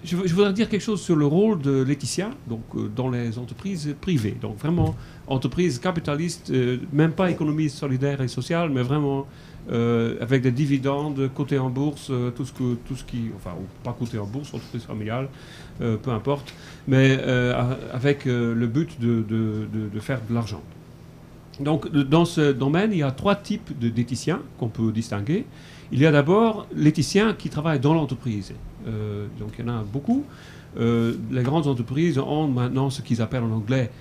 je voudrais dire quelque chose sur le rôle de l'éthicien donc, dans les entreprises privées. Donc vraiment, entreprises capitalistes, même pas économie solidaire et sociale, mais vraiment avec des dividendes cotés en bourse, tout ce qui... Enfin, pas coté en bourse, entreprise familiale, peu importe, mais avec le but de faire de l'argent. Donc, dans ce domaine, il y a trois types d'éthiciens qu'on peut distinguer. Il y a d'abord l'éthicien qui travaille dans l'entreprise. Donc, il y en a beaucoup. Les grandes entreprises ont maintenant ce qu'ils appellent en anglais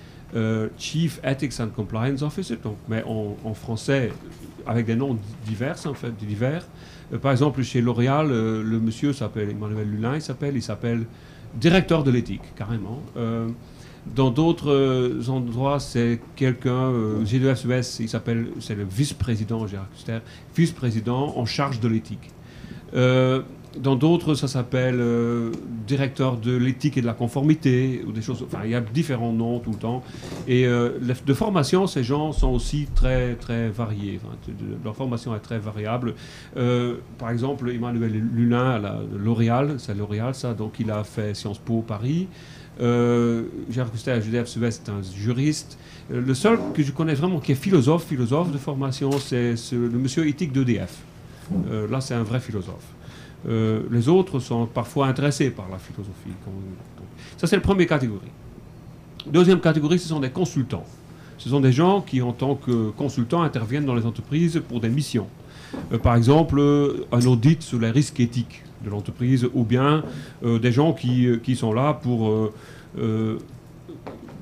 Chief Ethics and Compliance Officer, donc, mais en français, avec des noms divers, en fait, divers. Par exemple, chez L'Oréal, le monsieur s'appelle Emmanuel Lulin, il s'appelle directeur de l'éthique, carrément. Dans d'autres endroits, c'est quelqu'un, G2SES, c'est le vice-président, Gérard Custer, vice-président en charge de l'éthique. Dans d'autres, ça s'appelle directeur de l'éthique et de la conformité, ou des choses. Enfin, il y a différents noms tout le temps. Et de formation, ces gens sont aussi très, très variés. Enfin, leur formation est très variable. Par exemple, Emmanuel Lulin, à L'Oréal, c'est L'Oréal, ça, donc il a fait Sciences Po Paris. Gérard Custer à GDF-SES, c'est un juriste. Le seul que je connais vraiment qui est philosophe de formation, c'est le monsieur éthique d'EDF. Là, c'est un vrai philosophe. Les autres sont parfois intéressés par la philosophie. Ça, c'est la première catégorie. Deuxième catégorie, ce sont des consultants. Ce sont des gens qui, en tant que consultants, interviennent dans les entreprises pour des missions. Par exemple, un audit sur les risques éthiques de l'entreprise, ou bien des gens qui sont là pour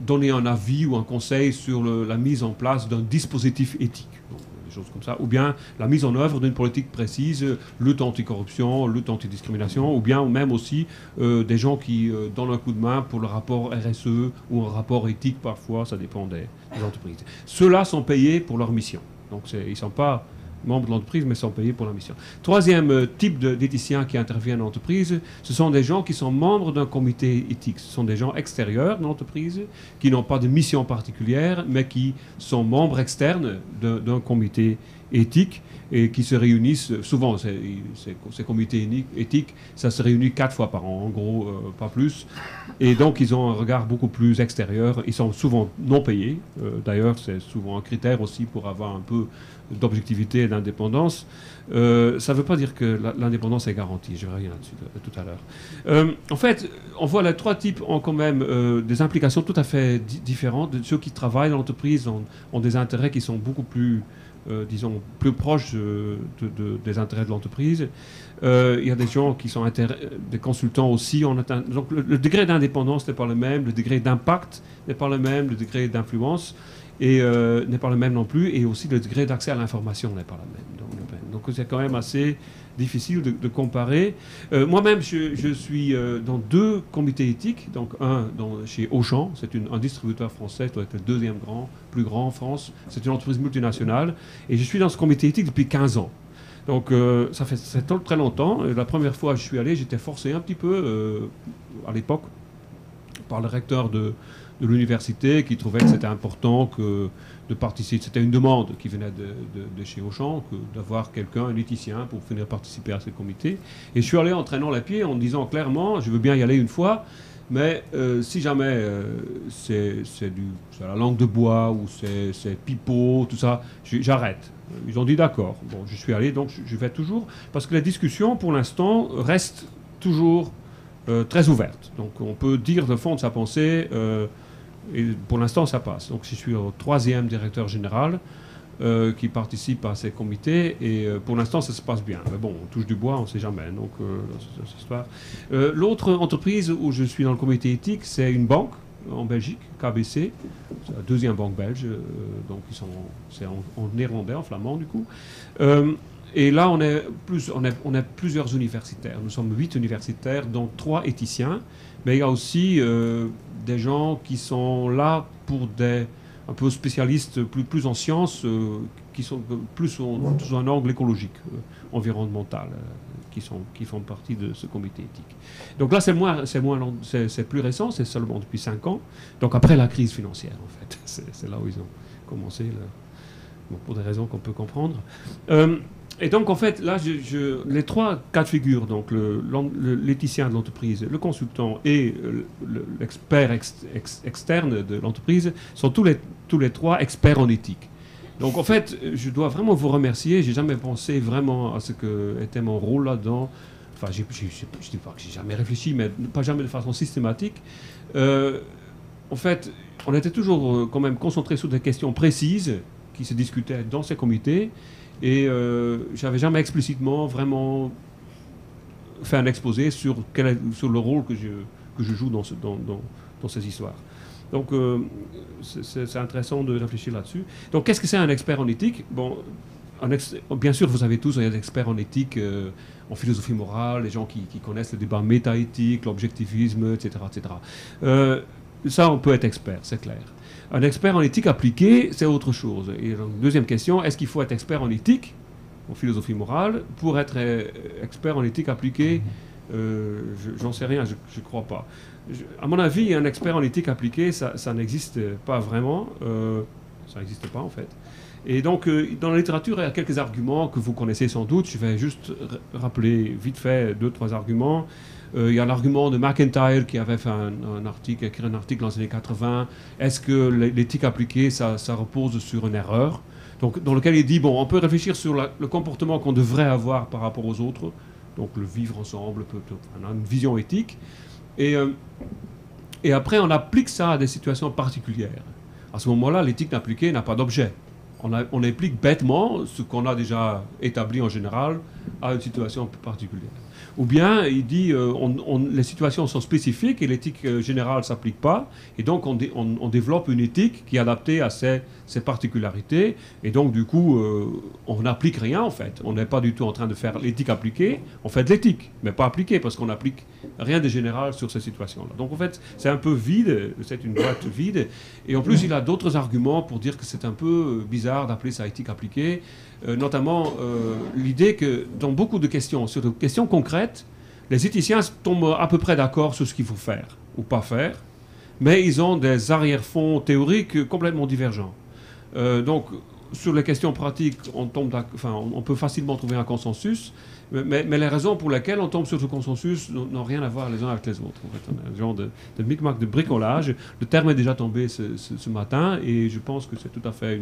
donner un avis ou un conseil sur la mise en place d'un dispositif éthique. Donc, des choses comme ça. Ou bien la mise en œuvre d'une politique précise, lutte anticorruption, lutte antidiscrimination, ou bien même aussi des gens qui donnent un coup de main pour le rapport RSE ou un rapport éthique parfois, ça dépend des entreprises. Ceux-là sont payés pour leur mission. Donc ils ne sont pas membres de l'entreprise, mais sont payés pour la mission. Troisième type d'éthiciens qui interviennent en entreprise, ce sont des gens qui sont membres d'un comité éthique. Ce sont des gens extérieurs de l'entreprise, qui n'ont pas de mission particulière, mais qui sont membres externes d'un comité éthique et qui se réunissent, souvent ces comités éthiques, ça se réunit 4 fois par an, en gros, pas plus. Et donc ils ont un regard beaucoup plus extérieur. Ils sont souvent non payés. D'ailleurs, c'est souvent un critère aussi pour avoir un peu d'objectivité et d'indépendance. Ça ne veut pas dire que l'indépendance est garantie. Je reviens là-dessus tout à l'heure. En fait, on voit les trois types ont quand même des implications tout à fait différentes. Ceux qui travaillent dans l'entreprise ont des intérêts qui sont beaucoup plus, disons, plus proches des intérêts de l'entreprise. Il y a des gens qui sont des consultants aussi. Donc le degré d'indépendance n'est pas le même, le degré d'impact n'est pas le même, le degré d'influence n'est pas le même non plus, et aussi le degré d'accès à l'information n'est pas le même. Donc c'est quand même assez difficile de comparer. Moi-même, je suis dans 2 comités éthiques, donc un chez Auchan, c'est un distributeur français, qui doit être le deuxième plus grand en France, c'est une entreprise multinationale, et je suis dans ce comité éthique depuis 15 ans. Donc ça fait très longtemps. La première fois que je suis allé, j'étais forcé un petit peu, à l'époque, par le recteur de l'université qui trouvait que c'était important de participer. C'était une demande qui venait de chez Auchan, d'avoir quelqu'un, un éthicien, pour venir participer à ce comité. Et je suis allé en traînant les pieds, en disant clairement, je veux bien y aller une fois, mais si jamais c'est la langue de bois, ou c'est pipeau, tout ça, j'arrête. Ils ont dit d'accord. Bon, je suis allé, donc je vais toujours, parce que la discussion, pour l'instant, reste toujours très ouverte. Donc on peut dire le fond de sa pensée, et pour l'instant ça passe. Donc je suis au 3e directeur général qui participe à ces comités, et pour l'instant ça se passe bien. Mais bon, on touche du bois, on ne sait jamais. Donc cette histoire. L'autre entreprise où je suis dans le comité éthique, c'est une banque en Belgique, KBC, c'est la 2e banque belge, donc c'est en néerlandais, en flamand du coup. Et là, on est plusieurs universitaires. Nous sommes 8 universitaires, dont 3 éthiciens. Mais il y a aussi des gens qui sont là pour un peu spécialistes, plus en sciences, qui sont plus sous un angle écologique, environnemental, qui font partie de ce comité éthique. Donc là, c'est plus récent, c'est seulement depuis 5 ans. Donc après la crise financière, en fait. C'est là où ils ont commencé, pour des raisons qu'on peut comprendre. Et donc, en fait, là, les trois cas de figure, donc l'éthicien de l'entreprise, le consultant et l'expert externe de l'entreprise, sont tous les trois experts en éthique. Donc, en fait, je dois vraiment vous remercier. J'ai jamais pensé vraiment à ce que était mon rôle là-dedans. Enfin, je ne dis pas que j'ai jamais réfléchi, mais pas jamais de façon systématique. En fait, on était toujours quand même concentré sur des questions précises qui se discutaient dans ces comités. Et j'avais jamais explicitement vraiment fait un exposé sur le rôle que je joue dans ces histoires. Donc c'est intéressant de réfléchir là-dessus. Donc qu'est-ce que c'est un expert en éthique? Bon, bien sûr, vous savez tous, il y a des experts en éthique, en philosophie morale, les gens qui connaissent le débat méta-éthique, l'objectivisme, etc. etc. Ça, on peut être expert, c'est clair. Un expert en éthique appliquée, c'est autre chose. Et donc, deuxième question, est-ce qu'il faut être expert en éthique, en philosophie morale, pour être expert en éthique appliquée? J'en sais rien, je ne crois pas. À mon avis, un expert en éthique appliquée, ça n'existe pas vraiment. Ça n'existe pas, en fait. Et donc, dans la littérature, il y a quelques arguments que vous connaissez sans doute. Je vais juste rappeler vite fait 2-3 arguments. Il y a l'argument de McIntyre qui avait fait écrit un article dans les années 80. Est-ce que l'éthique appliquée, ça repose sur une erreur? Donc, dans lequel il dit, bon, on peut réfléchir sur le comportement qu'on devrait avoir par rapport aux autres. Donc, le vivre ensemble, on a une vision éthique. Et après, on applique ça à des situations particulières. À ce moment-là, l'éthique appliquée n'a pas d'objet. On applique bêtement ce qu'on a déjà établi en général à une situation particulière. Ou bien, il dit, les situations sont spécifiques et l'éthique générale ne s'applique pas. Et donc, on développe une éthique qui est adaptée à ces particularités. Et donc, du coup, on n'applique rien, en fait. On n'est pas du tout en train de faire l'éthique appliquée. On fait de l'éthique, mais pas appliquée, parce qu'on n'applique rien de général sur ces situations-là. Donc, en fait, c'est un peu vide. C'est une boîte vide. Et en plus, il a d'autres arguments pour dire que c'est un peu bizarre d'appeler ça éthique appliquée. Notamment l'idée que dans beaucoup de questions, sur des questions concrètes, les éthiciens tombent à peu près d'accord sur ce qu'il faut faire ou pas faire, mais ils ont des arrière-fonds théoriques complètement divergents. Donc, sur les questions pratiques, on peut facilement trouver un consensus, mais les raisons pour lesquelles on tombe sur ce consensus n'ont rien à voir les uns avec les autres. En fait, on a un genre de micmac de bricolage. Le terme est déjà tombé ce matin, et je pense que c'est tout à fait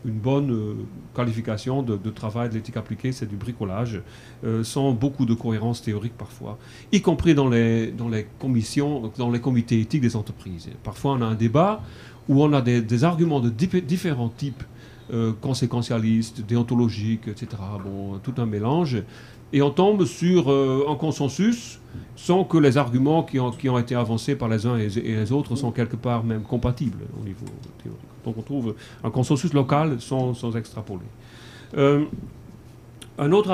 une bonne qualification de travail de l'éthique appliquée, c'est du bricolage, sans beaucoup de cohérence théorique parfois, y compris dans les commissions, dans les comités éthiques des entreprises. Parfois, on a un débat où on a des arguments de différents types, conséquentialistes, déontologiques, etc. Bon, tout un mélange. Et on tombe sur un consensus sans que les arguments qui ont été avancés par les uns et les autres sont quelque part même compatibles au niveau théorique. Donc on trouve un consensus local sans extrapoler. Un autre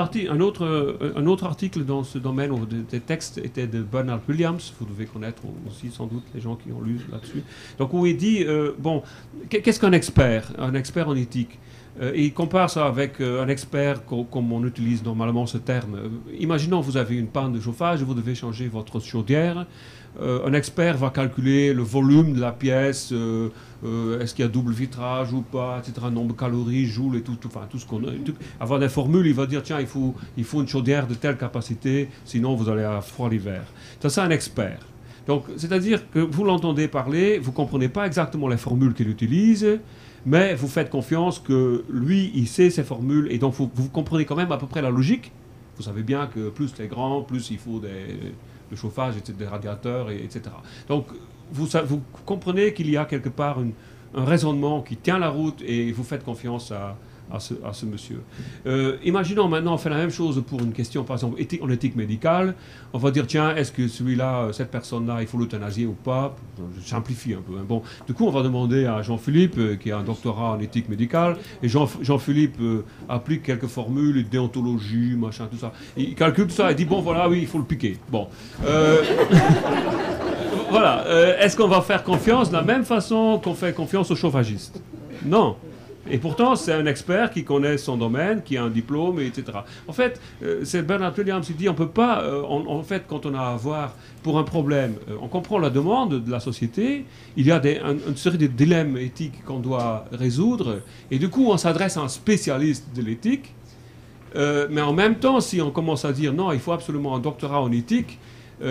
article dans ce domaine des textes était de Bernard Williams, vous devez connaître aussi sans doute les gens qui ont lu là-dessus. Donc où il dit, qu'est-ce qu'un expert? Un expert en éthique. Et il compare ça avec un expert, comme on utilise normalement ce terme. Imaginons vous avez une panne de chauffage et vous devez changer votre chaudière. Un expert va calculer le volume de la pièce, est-ce qu'il y a double vitrage ou pas, etc., nombre de calories, joules et tout ce qu'on a. Avoir des formules, il va dire, tiens, il faut une chaudière de telle capacité, sinon vous allez avoir froid l'hiver. C'est un expert. Donc, c'est-à-dire que vous l'entendez parler, vous ne comprenez pas exactement les formules qu'il utilise, mais vous faites confiance que lui, il sait ses formules, et donc vous comprenez quand même à peu près la logique. Vous savez bien que plus c'est grand, plus il faut de chauffage, des radiateurs, etc. Donc, vous comprenez qu'il y a quelque part un raisonnement qui tient la route, et vous faites confiance à ce monsieur. Imaginons maintenant, on fait la même chose pour une question, par exemple, en éthique médicale. On va dire, tiens, est-ce que celui-là, cette personne-là, il faut l'euthanasier ou pas? Je simplifie un peu. Hein. Bon, du coup, on va demander à Jean-Philippe, qui a un doctorat en éthique médicale, et Jean-Philippe applique quelques formules, déontologie, machin, tout ça. Il calcule tout ça et dit, bon, voilà, oui, il faut le piquer. Bon. Voilà. Est-ce qu'on va faire confiance de la même façon qu'on fait confiance aux chauffagistes? Non. Et pourtant, c'est un expert qui connaît son domaine, qui a un diplôme, etc. En fait, c'est Bernard Williams qui dit, on peut pas, en fait, quand on a à voir pour un problème, on comprend la demande de la société, il y a une série de dilemmes éthiques qu'on doit résoudre, et du coup, on s'adresse à un spécialiste de l'éthique, Mais en même temps, si on commence à dire non, il faut absolument un doctorat en éthique,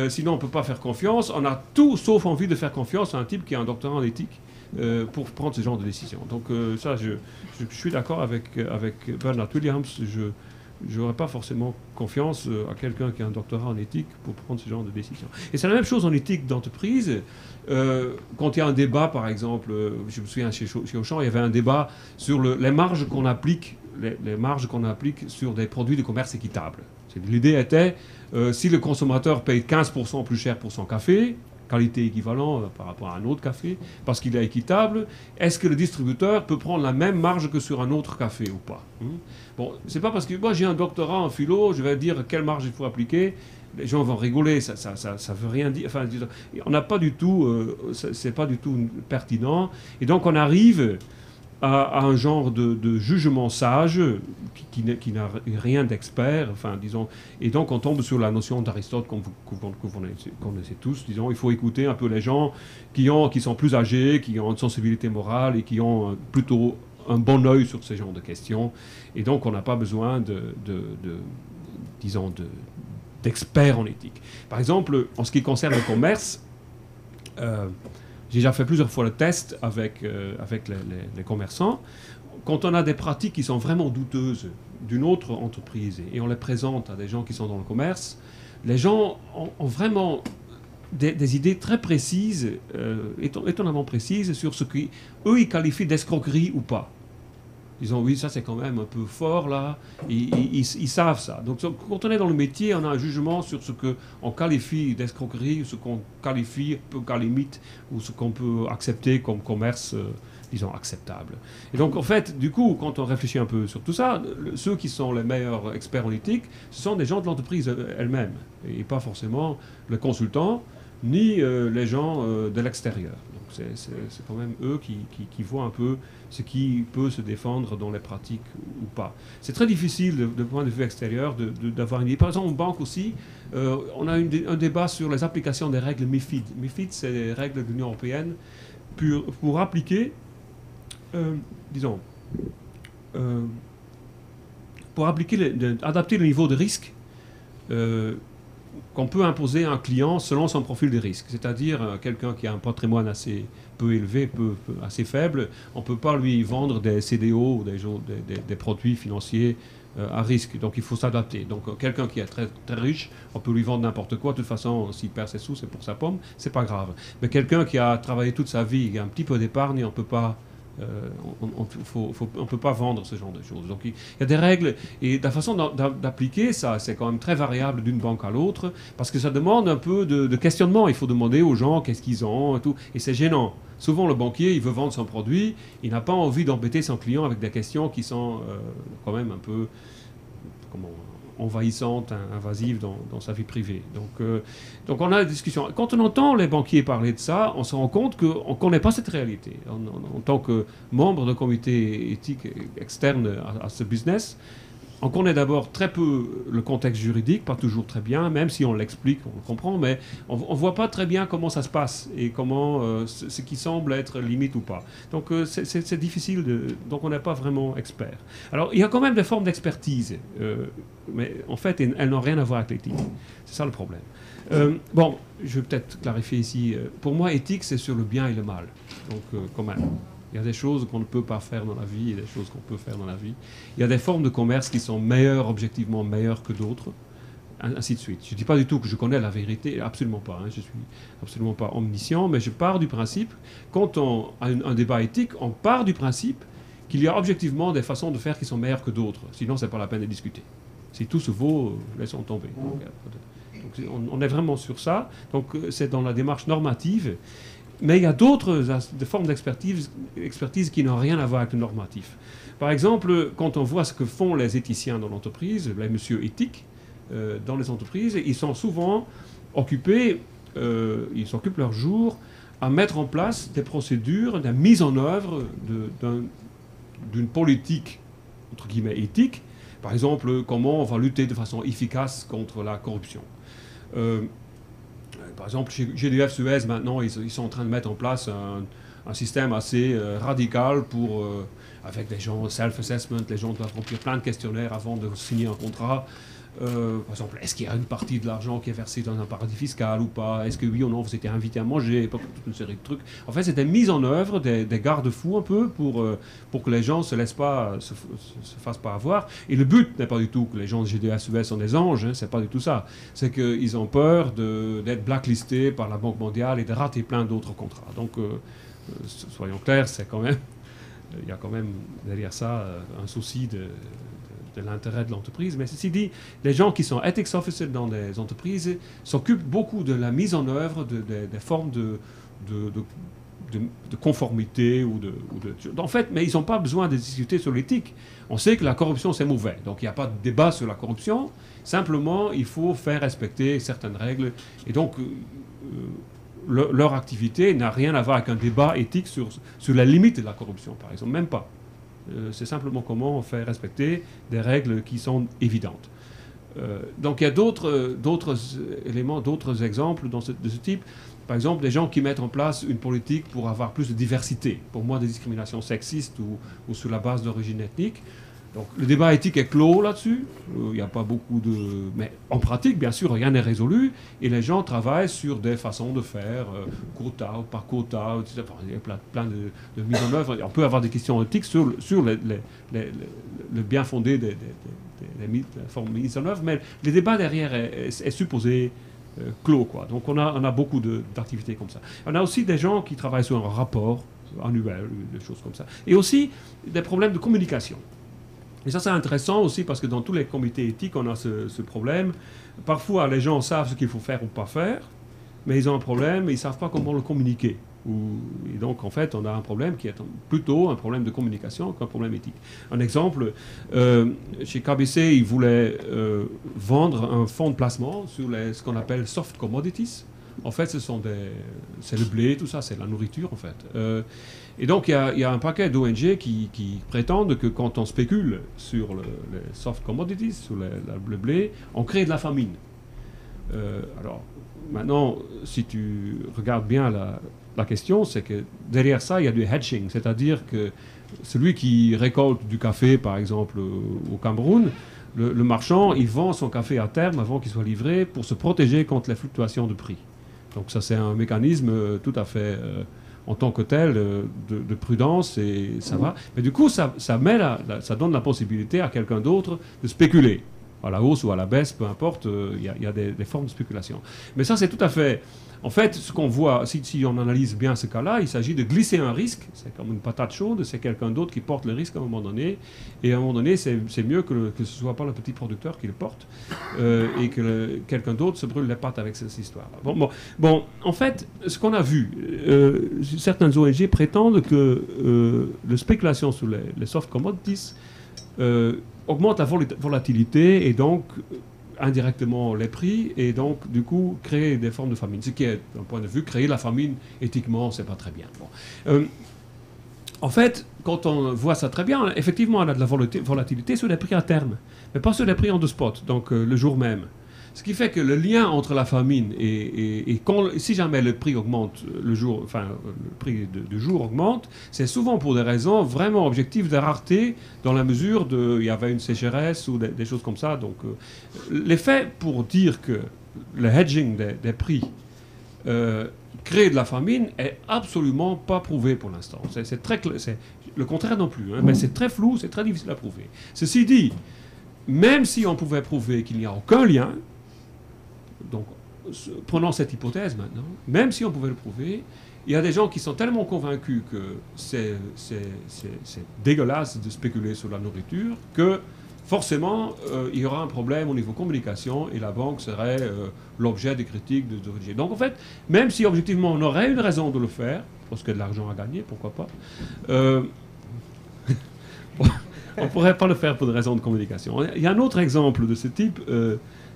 sinon on ne peut pas faire confiance, on a tout sauf envie de faire confiance à un type qui a un doctorat en éthique pour prendre ce genre de décision. Donc ça, je suis d'accord avec Bernard Williams. Je n'aurais pas forcément confiance à quelqu'un qui a un doctorat en éthique pour prendre ce genre de décision. Et c'est la même chose en éthique d'entreprise. Quand il y a un débat, par exemple, je me souviens chez Auchan, il y avait un débat sur les marges qu'on applique, les marges qu'on applique sur des produits de commerce équitable. L'idée était, si le consommateur paye 15% plus cher pour son café, qualité équivalente par rapport à un autre café, parce qu'il est équitable, est-ce que le distributeur peut prendre la même marge que sur un autre café ou pas? Bon, c'est pas parce que moi j'ai un doctorat en philo, je vais dire quelle marge il faut appliquer. Les gens vont rigoler, ça veut rien dire. Enfin, on n'a pas du tout, c'est pas du tout pertinent. Et donc on arrive à un genre de jugement sage qui n'a rien d'expert, enfin, disons, et donc on tombe sur la notion d'Aristote que vous connaissez tous, disons, il faut écouter un peu les gens qui sont plus âgés, qui ont une sensibilité morale et qui ont plutôt un bon œil sur ce genre de questions, et donc on n'a pas besoin d'experts en éthique. Par exemple, en ce qui concerne le commerce, j'ai déjà fait plusieurs fois le test avec les commerçants. Quand on a des pratiques qui sont vraiment douteuses d'une autre entreprise et on les présente à des gens qui sont dans le commerce, les gens ont vraiment des idées très précises, étonnamment précises, sur ce qu'eux, ils qualifient d'escroquerie ou pas. Disons, oui, ça c'est quand même un peu fort là, ils savent ça. Donc quand on est dans le métier, on a un jugement sur ce qu'on qualifie d'escroquerie, ce qu'on qualifie peu qu'à limite, ou ce qu'on peut accepter comme commerce, disons, acceptable. Et donc en fait, du coup, quand on réfléchit un peu sur tout ça, ceux qui sont les meilleurs experts en éthique, ce sont des gens de l'entreprise elle-même, et pas forcément le consultant, ni les gens de l'extérieur. Donc c'est quand même eux qui voient un peu ce qui peut se défendre dans les pratiques ou pas. C'est très difficile, de point de vue extérieur, d'avoir une idée. Par exemple, en banque aussi, on a un débat sur les applications des règles MiFID. MiFID, c'est les règles de l'Union européenne pour appliquer, disons, pour adapter le niveau de risque qu'on peut imposer à un client selon son profil de risque. C'est-à-dire quelqu'un qui a un patrimoine assez peu élevé, assez faible, on ne peut pas lui vendre des CDO ou des produits financiers à risque. Donc il faut s'adapter. Donc quelqu'un qui est très, très riche, on peut lui vendre n'importe quoi. De toute façon, s'il perd ses sous, c'est pour sa pomme, c'est pas grave. Mais quelqu'un qui a travaillé toute sa vie, qui a un petit peu d'épargne, on ne peut pas... on peut pas vendre ce genre de choses. Donc il y a des règles et la façon d'appliquer ça, c'est quand même très variable d'une banque à l'autre parce que ça demande un peu de questionnement. Il faut demander aux gens qu'est-ce qu'ils ont et tout, et c'est gênant. Souvent le banquier, il veut vendre son produit, il n'a pas envie d'embêter son client avec des questions qui sont quand même un peu envahissante, invasive dans sa vie privée. Donc on a des discussions. Quand on entend les banquiers parler de ça, on se rend compte qu'on ne connaît pas cette réalité. En tant que membre d'un comité éthique externe à ce business, on connaît d'abord très peu le contexte juridique, pas toujours très bien, même si on l'explique, on le comprend, mais on ne voit pas très bien comment ça se passe et comment ce qui semble être limite ou pas. Donc c'est difficile, donc on n'est pas vraiment expert. Alors il y a quand même des formes d'expertise, mais en fait elles n'ont rien à voir avec l'éthique. C'est ça le problème. Bon, je vais peut-être clarifier ici. Pour moi, éthique, c'est sur le bien et le mal. Donc quand même. Il y a des choses qu'on ne peut pas faire dans la vie et des choses qu'on peut faire dans la vie. Il y a des formes de commerce qui sont meilleures, objectivement meilleures que d'autres, ainsi de suite. Je ne dis pas du tout que je connais la vérité, absolument pas. Hein, je ne suis absolument pas omniscient, mais je pars du principe, quand on a un débat éthique, on part du principe qu'il y a objectivement des façons de faire qui sont meilleures que d'autres. Sinon, ce n'est pas la peine de discuter. Si tout se vaut, laissons tomber. Donc, on est vraiment sur ça. Donc c'est dans la démarche normative. Mais il y a d'autres formes d'expertise qui n'ont rien à voir avec le normatif. Par exemple, quand on voit ce que font les éthiciens dans l'entreprise, les messieurs éthiques dans les entreprises, ils sont souvent occupés, ils s'occupent leur jour à mettre en place des procédures, de mise en œuvre d'une politique, entre guillemets, éthique. Par exemple, comment on va lutter de façon efficace contre la corruption. Par exemple, chez GDF Suez, maintenant, ils sont en train de mettre en place un système assez radical pour, avec des gens self-assessment, les gens doivent remplir plein de questionnaires avant de signer un contrat. Par exemple, est-ce qu'il y a une partie de l'argent qui est versée dans un paradis fiscal ou pas? Est-ce que oui ou non vous étiez invité à manger? Toute une série de trucs. En fait, c'était mise en œuvre des garde-fous un peu pour que les gens se fassent pas avoir. Et le but n'est pas du tout que les gens de GDSUS sont des anges, hein, c'est pas du tout ça. C'est qu'ils ont peur d'être blacklistés par la Banque mondiale et de rater plein d'autres contrats. Donc, soyons clairs, c'est quand même, il y a quand même derrière ça un souci de l'intérêt de l'entreprise. Mais ceci dit, les gens qui sont ethics officers dans des entreprises s'occupent beaucoup de la mise en œuvre des formes de conformité en fait, mais ils n'ont pas besoin de discuter sur l'éthique. On sait que la corruption, c'est mauvais. Donc, il n'y a pas de débat sur la corruption. Simplement, il faut faire respecter certaines règles. Et donc, leur activité n'a rien à voir avec un débat éthique sur la limite de la corruption, par exemple. Même pas. C'est simplement comment on fait respecter des règles qui sont évidentes. Donc il y a d'autres éléments, d'autres exemples de ce type. Par exemple, des gens qui mettent en place une politique pour avoir plus de diversité. Pour moi, des discriminations sexistes ou sur la base d'origine ethnique. Donc le débat éthique est clos là-dessus. Il n'y a pas beaucoup de... Mais en pratique, bien sûr, rien n'est résolu. Et les gens travaillent sur des façons de faire, quota ou par quota, etc. Il y a plein de mises en œuvre. On peut avoir des questions éthiques sur le bien fondé des formes mises en œuvre, mais le débat derrière est supposé clos, quoi. Donc on a beaucoup d'activités comme ça. On a aussi des gens qui travaillent sur un rapport annuel, des choses comme ça. Et aussi des problèmes de communication. Et ça, c'est intéressant aussi parce que dans tous les comités éthiques, on a ce problème. Parfois, les gens savent ce qu'il faut faire ou pas faire, mais ils ont un problème et ils ne savent pas comment le communiquer. Et donc, en fait, on a un problème qui est plutôt un problème de communication qu'un problème éthique. Un exemple, chez KBC, ils voulaient vendre un fonds de placement sur ce qu'on appelle soft commodities. En fait, c'est le blé, tout ça, c'est la nourriture, en fait. Et donc, il y a un paquet d'ONG qui prétendent que quand on spécule sur les soft commodities, sur le blé, on crée de la famine. Alors, maintenant, si tu regardes bien la question, c'est que derrière ça, il y a du hedging, c'est-à-dire que celui qui récolte du café, par exemple, au Cameroun, le marchand, il vend son café à terme avant qu'il soit livré pour se protéger contre les fluctuations de prix. Donc ça, c'est un mécanisme tout à fait, en tant que tel, de prudence, et ça va. Mais du coup, ça donne la possibilité à quelqu'un d'autre de spéculer. À la hausse ou à la baisse, peu importe, il y a des formes de spéculation. Mais ça, c'est tout à fait... En fait, ce qu'on voit, si on analyse bien ce cas-là, il s'agit de glisser un risque. C'est comme une patate chaude, c'est quelqu'un d'autre qui porte le risque à un moment donné. Et à un moment donné, c'est mieux que ce ne soit pas le petit producteur qui le porte et que quelqu'un d'autre se brûle les pattes avec cette histoire-là. Bon, en fait, ce qu'on a vu, certaines ONG prétendent que la spéculation sur les soft commodities augmente la volatilité et donc indirectement les prix, et donc du coup créer des formes de famine. Ce qui est, d'un point de vue, créer la famine éthiquement, c'est pas très bien. Bon. En fait, quand on voit ça très bien, effectivement, on a de la volatilité sur les prix à terme, mais pas sur les prix en the spot, donc le jour même. Ce qui fait que le lien entre la famine et si jamais le prix augmente le prix du jour augmente, c'est souvent pour des raisons vraiment objectives de rareté, dans la mesure il y avait une sécheresse ou des choses comme ça. Donc, l'effet pour dire que le hedging des prix crée de la famine est absolument pas prouvé pour l'instant. C'est très le contraire non plus, hein, mais c'est très flou, c'est très difficile à prouver. Ceci dit, même si on pouvait prouver qu'il n'y a aucun lien, donc, prenons cette hypothèse maintenant, même si on pouvait le prouver, il y a des gens qui sont tellement convaincus que c'est dégueulasse de spéculer sur la nourriture que forcément il y aura un problème au niveau communication et la banque serait l'objet des critiques de l'ONG. Donc en fait, même si objectivement on aurait une raison de le faire, parce qu'il y a de l'argent à gagner, pourquoi pas, on ne pourrait pas le faire pour des raisons de communication. Il y a un autre exemple de ce type.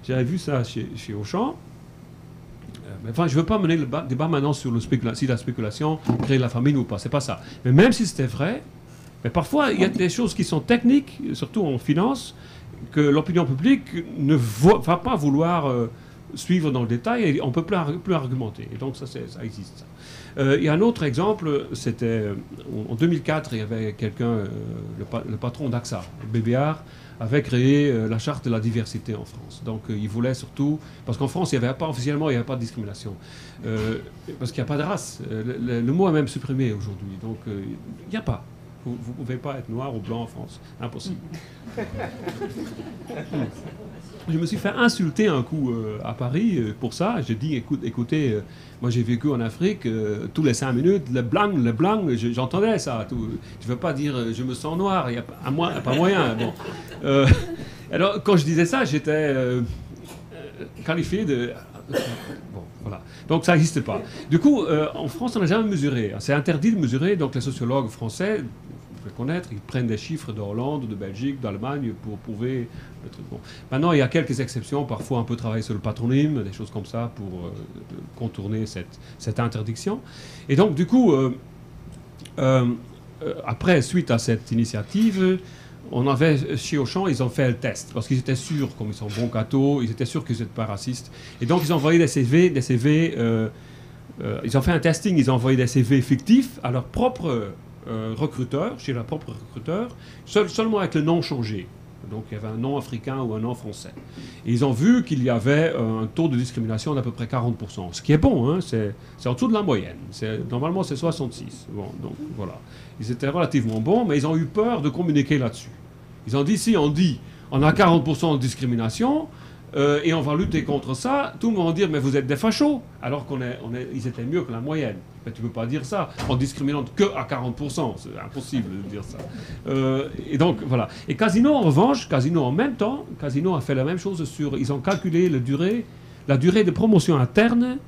J'avais vu ça chez Auchan. Mais enfin, je ne veux pas mener le débat maintenant sur si la spéculation crée la famine ou pas. C'est pas ça. Mais même si c'était vrai, mais parfois, il y a des choses qui sont techniques, surtout en finance, que l'opinion publique ne va pas vouloir suivre dans le détail et on ne peut plus argumenter. Et donc ça existe. Il y a un autre exemple, c'était en 2004, il y avait quelqu'un, le patron d'AXA, Bébéard, avait créé la charte de la diversité en France. Donc il voulait surtout, parce qu'en France, officiellement, il n'y avait pas de discrimination, parce qu'il n'y a pas de race. Le mot est même supprimé aujourd'hui, donc il n'y a pas. Vous ne pouvez pas être noir ou blanc en France. Impossible. Je me suis fait insulter un coup à Paris pour ça. J'ai dit, écoutez, moi j'ai vécu en Afrique, tous les 5 minutes, le blanc, j'entendais ça. Je ne veux pas dire je me sens noir, il n'y a pas moyen. Bon. Alors quand je disais ça, j'étais qualifié de... Bon, voilà. Donc ça n'existe pas. Du coup, en France, on n'a jamais mesuré. C'est interdit de mesurer, donc les sociologues français... connaître, ils prennent des chiffres de Hollande, de Belgique, d'Allemagne pour prouver le truc. Bon. Maintenant, il y a quelques exceptions, parfois un peu travailler sur le patronyme, des choses comme ça pour contourner cette interdiction. Et donc, du coup, après, suite à cette initiative, on avait, chez Auchan, ils ont fait le test, parce qu'ils étaient sûrs, comme ils sont bons cathos, ils étaient sûrs qu'ils n'étaient pas racistes. Et donc, ils ont envoyé des CV ils ont fait un testing, ils ont envoyé des CV fictifs à leur propre... chez leur propre recruteur, seulement avec le nom changé. Donc il y avait un nom africain ou un nom français. Et ils ont vu qu'il y avait un taux de discrimination d'à peu près 40%. Ce qui est bon, hein, c'est en dessous de la moyenne. Normalement c'est 66. Bon, donc voilà. Ils étaient relativement bons, mais ils ont eu peur de communiquer là-dessus. Ils ont dit, si on dit on a 40% de discrimination, et on va lutter contre ça, tout le monde va dire mais vous êtes des fachos, alors ils étaient mieux que la moyenne. Mais tu ne peux pas dire ça en discriminant que à 40%, c'est impossible de dire ça. Et donc voilà. Et Casino en revanche, en même temps, Casino a fait la même chose ils ont calculé la durée de promotion interne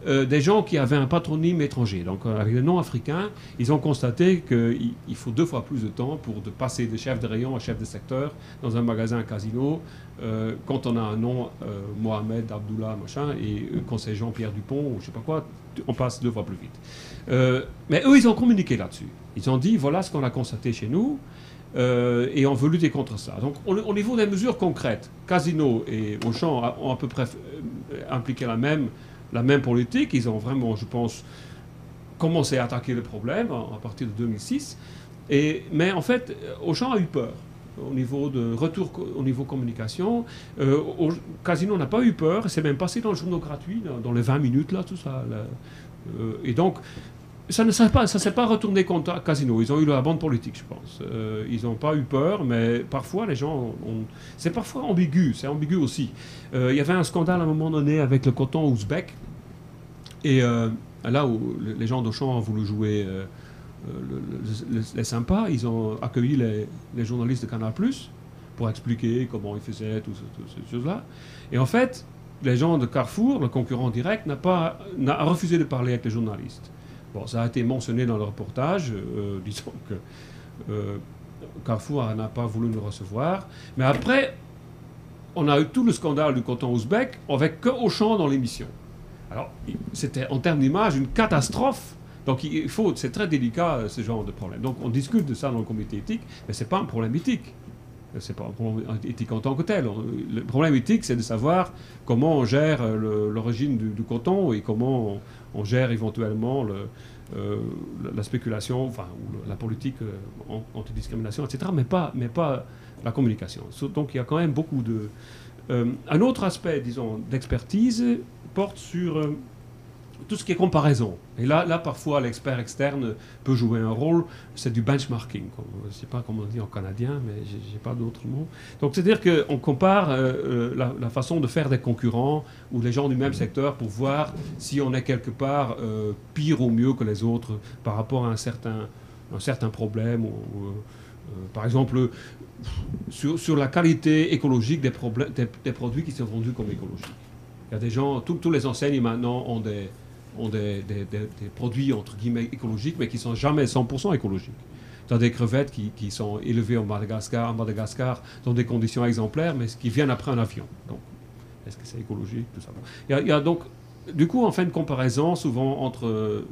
des gens qui avaient un patronyme étranger. Donc avec le nom africain, ils ont constaté qu'il faut 2 fois plus de temps pour passer de chef de rayon à chef de secteur dans un magasin Casino quand on a un nom Mohamed, Abdullah, machin, et quand c'est Jean-Pierre Dupont ou je sais pas quoi, on passe 2 fois plus vite. Mais eux, ils ont communiqué là-dessus. Ils ont dit, voilà ce qu'on a constaté chez nous, et on veut lutter contre ça. Donc au niveau des mesures concrètes, Casino et Auchan ont à peu près impliqué la même politique. Ils ont vraiment, je pense, commencé à attaquer le problème à partir de 2006. Mais en fait, Auchan a eu peur au niveau de retour, au niveau communication. Casino n'a pas eu peur. C'est même passé dans le journal gratuit, dans les 20 minutes, là, tout ça. Et donc, ça ne s'est pas retourné contre Casino. Ils ont eu la bonne politique, je pense. Ils n'ont pas eu peur, mais parfois, les gens c'est parfois ambigu. C'est ambigu aussi. Il y avait un scandale à un moment donné avec le coton ouzbek. Et là où les gens d'Auchan ont voulu jouer les sympas, ils ont accueilli les journalistes de Canal+, pour expliquer comment ils faisaient toutes ces choses-là. Et en fait, les gens de Carrefour, le concurrent direct, n'a refusé de parler avec les journalistes. Bon, ça a été mentionné dans le reportage, disons que Carrefour n'a pas voulu nous recevoir. Mais après, on a eu tout le scandale du coton ouzbek avec que Auchan dans l'émission. Alors, c'était en termes d'image une catastrophe. Donc, c'est très délicat ce genre de problème. Donc, on discute de ça dans le comité éthique, mais ce n'est pas un problème éthique. Ce n'est pas un problème éthique en tant que tel. Le problème éthique, c'est de savoir comment on gère l'origine du coton et comment on gère éventuellement la spéculation, enfin, ou la politique antidiscrimination, etc., mais pas la communication. Donc, il y a quand même beaucoup de... un autre aspect, disons, d'expertise porte sur tout ce qui est comparaison. Et là parfois, l'expert externe peut jouer un rôle. C'est du benchmarking. Je ne sais pas comment on dit en canadien, mais je n'ai pas d'autre mot. Donc, c'est-à-dire qu'on compare la façon de faire des concurrents ou les gens du même secteur pour voir si on est quelque part pire ou mieux que les autres par rapport à un certain problème. Par exemple, sur la qualité écologique des produits qui sont vendus comme écologiques. Il y a des gens, tous les enseignes maintenant ont des produits entre guillemets écologiques, mais qui ne sont jamais 100% écologiques. Tu as des crevettes qui sont élevées en Madagascar dans des conditions exemplaires, mais qui viennent après un avion. Donc, est-ce que c'est écologique, tout ça? Il y a donc du coup, on fait une comparaison souvent entre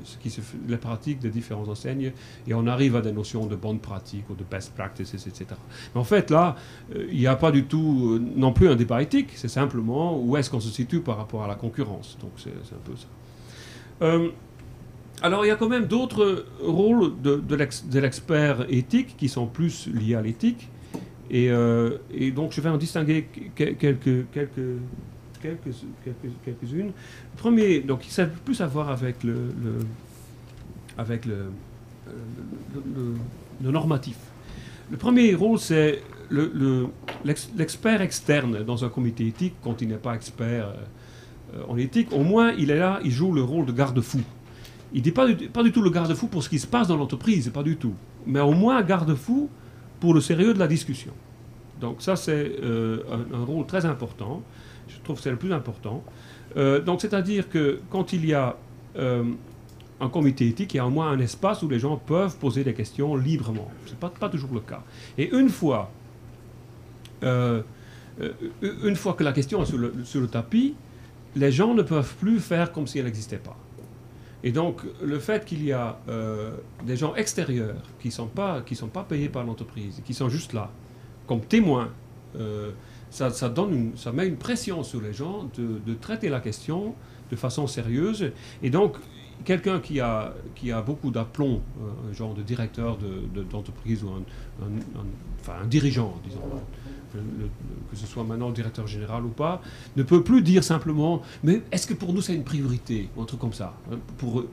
les pratiques des différentes enseignes et on arrive à des notions de bonnes pratiques ou de best practices, etc. Mais en fait, là, il n'y a pas du tout non plus un débat éthique, c'est simplement où est-ce qu'on se situe par rapport à la concurrence. Donc c'est un peu ça. Alors il y a quand même d'autres rôles de l'expert éthique qui sont plus liés à l'éthique. Et donc je vais en distinguer quelques-unes. Le premier, donc, il sert plus à voir avec le normatif. Le premier rôle, c'est l'expert externe dans un comité éthique, quand il n'est pas expert en éthique. Au moins, il est là, il joue le rôle de garde-fou. Il n'est pas du tout le garde-fou pour ce qui se passe dans l'entreprise, pas du tout. Mais au moins garde-fou pour le sérieux de la discussion. Donc ça, c'est un rôle très important. Je trouve que c'est le plus important. Donc c'est-à-dire que quand il y a un comité éthique, il y a au moins un espace où les gens peuvent poser des questions librement. Ce n'est pas toujours le cas. Et une fois que la question est sur le tapis, les gens ne peuvent plus faire comme si elle n'existait pas. Et donc, le fait qu'il y a des gens extérieurs qui ne sont pas payés par l'entreprise, qui sont juste là, comme témoins, ça met une pression sur les gens de traiter la question de façon sérieuse. Et donc, quelqu'un qui a beaucoup d'aplomb, un genre de directeur d'entreprise ou un dirigeant, disons, que ce soit maintenant le directeur général ou pas, ne peut plus dire simplement « mais est-ce que pour nous c'est une priorité ?» ou un truc comme ça, pour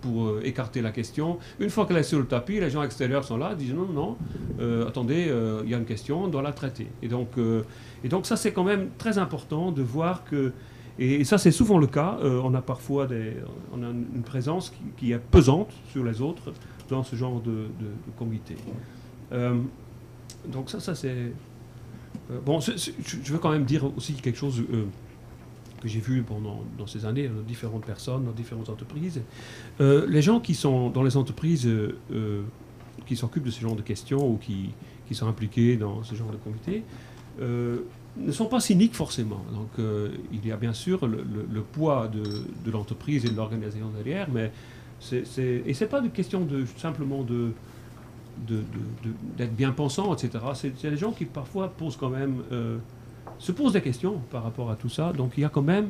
écarter la question. Une fois qu'elle est sur le tapis, les gens extérieurs sont là, disent « non, attendez, il y a une question, on doit la traiter ». Et donc ça c'est quand même très important de voir que, et ça c'est souvent le cas, on a parfois une présence qui est pesante sur les autres dans ce genre de comité. Donc ça c'est... Bon, je veux quand même dire aussi quelque chose que j'ai vu dans ces années, dans différentes personnes, dans différentes entreprises. Les gens qui sont dans les entreprises qui s'occupent de ce genre de questions ou qui sont impliqués dans ce genre de comité ne sont pas cyniques forcément. Donc il y a bien sûr le poids de l'entreprise et de l'organisation derrière, mais et c'est pas une question simplement d'être bien pensant, etc. C'est des gens qui parfois se posent des questions par rapport à tout ça. Donc il y a quand même,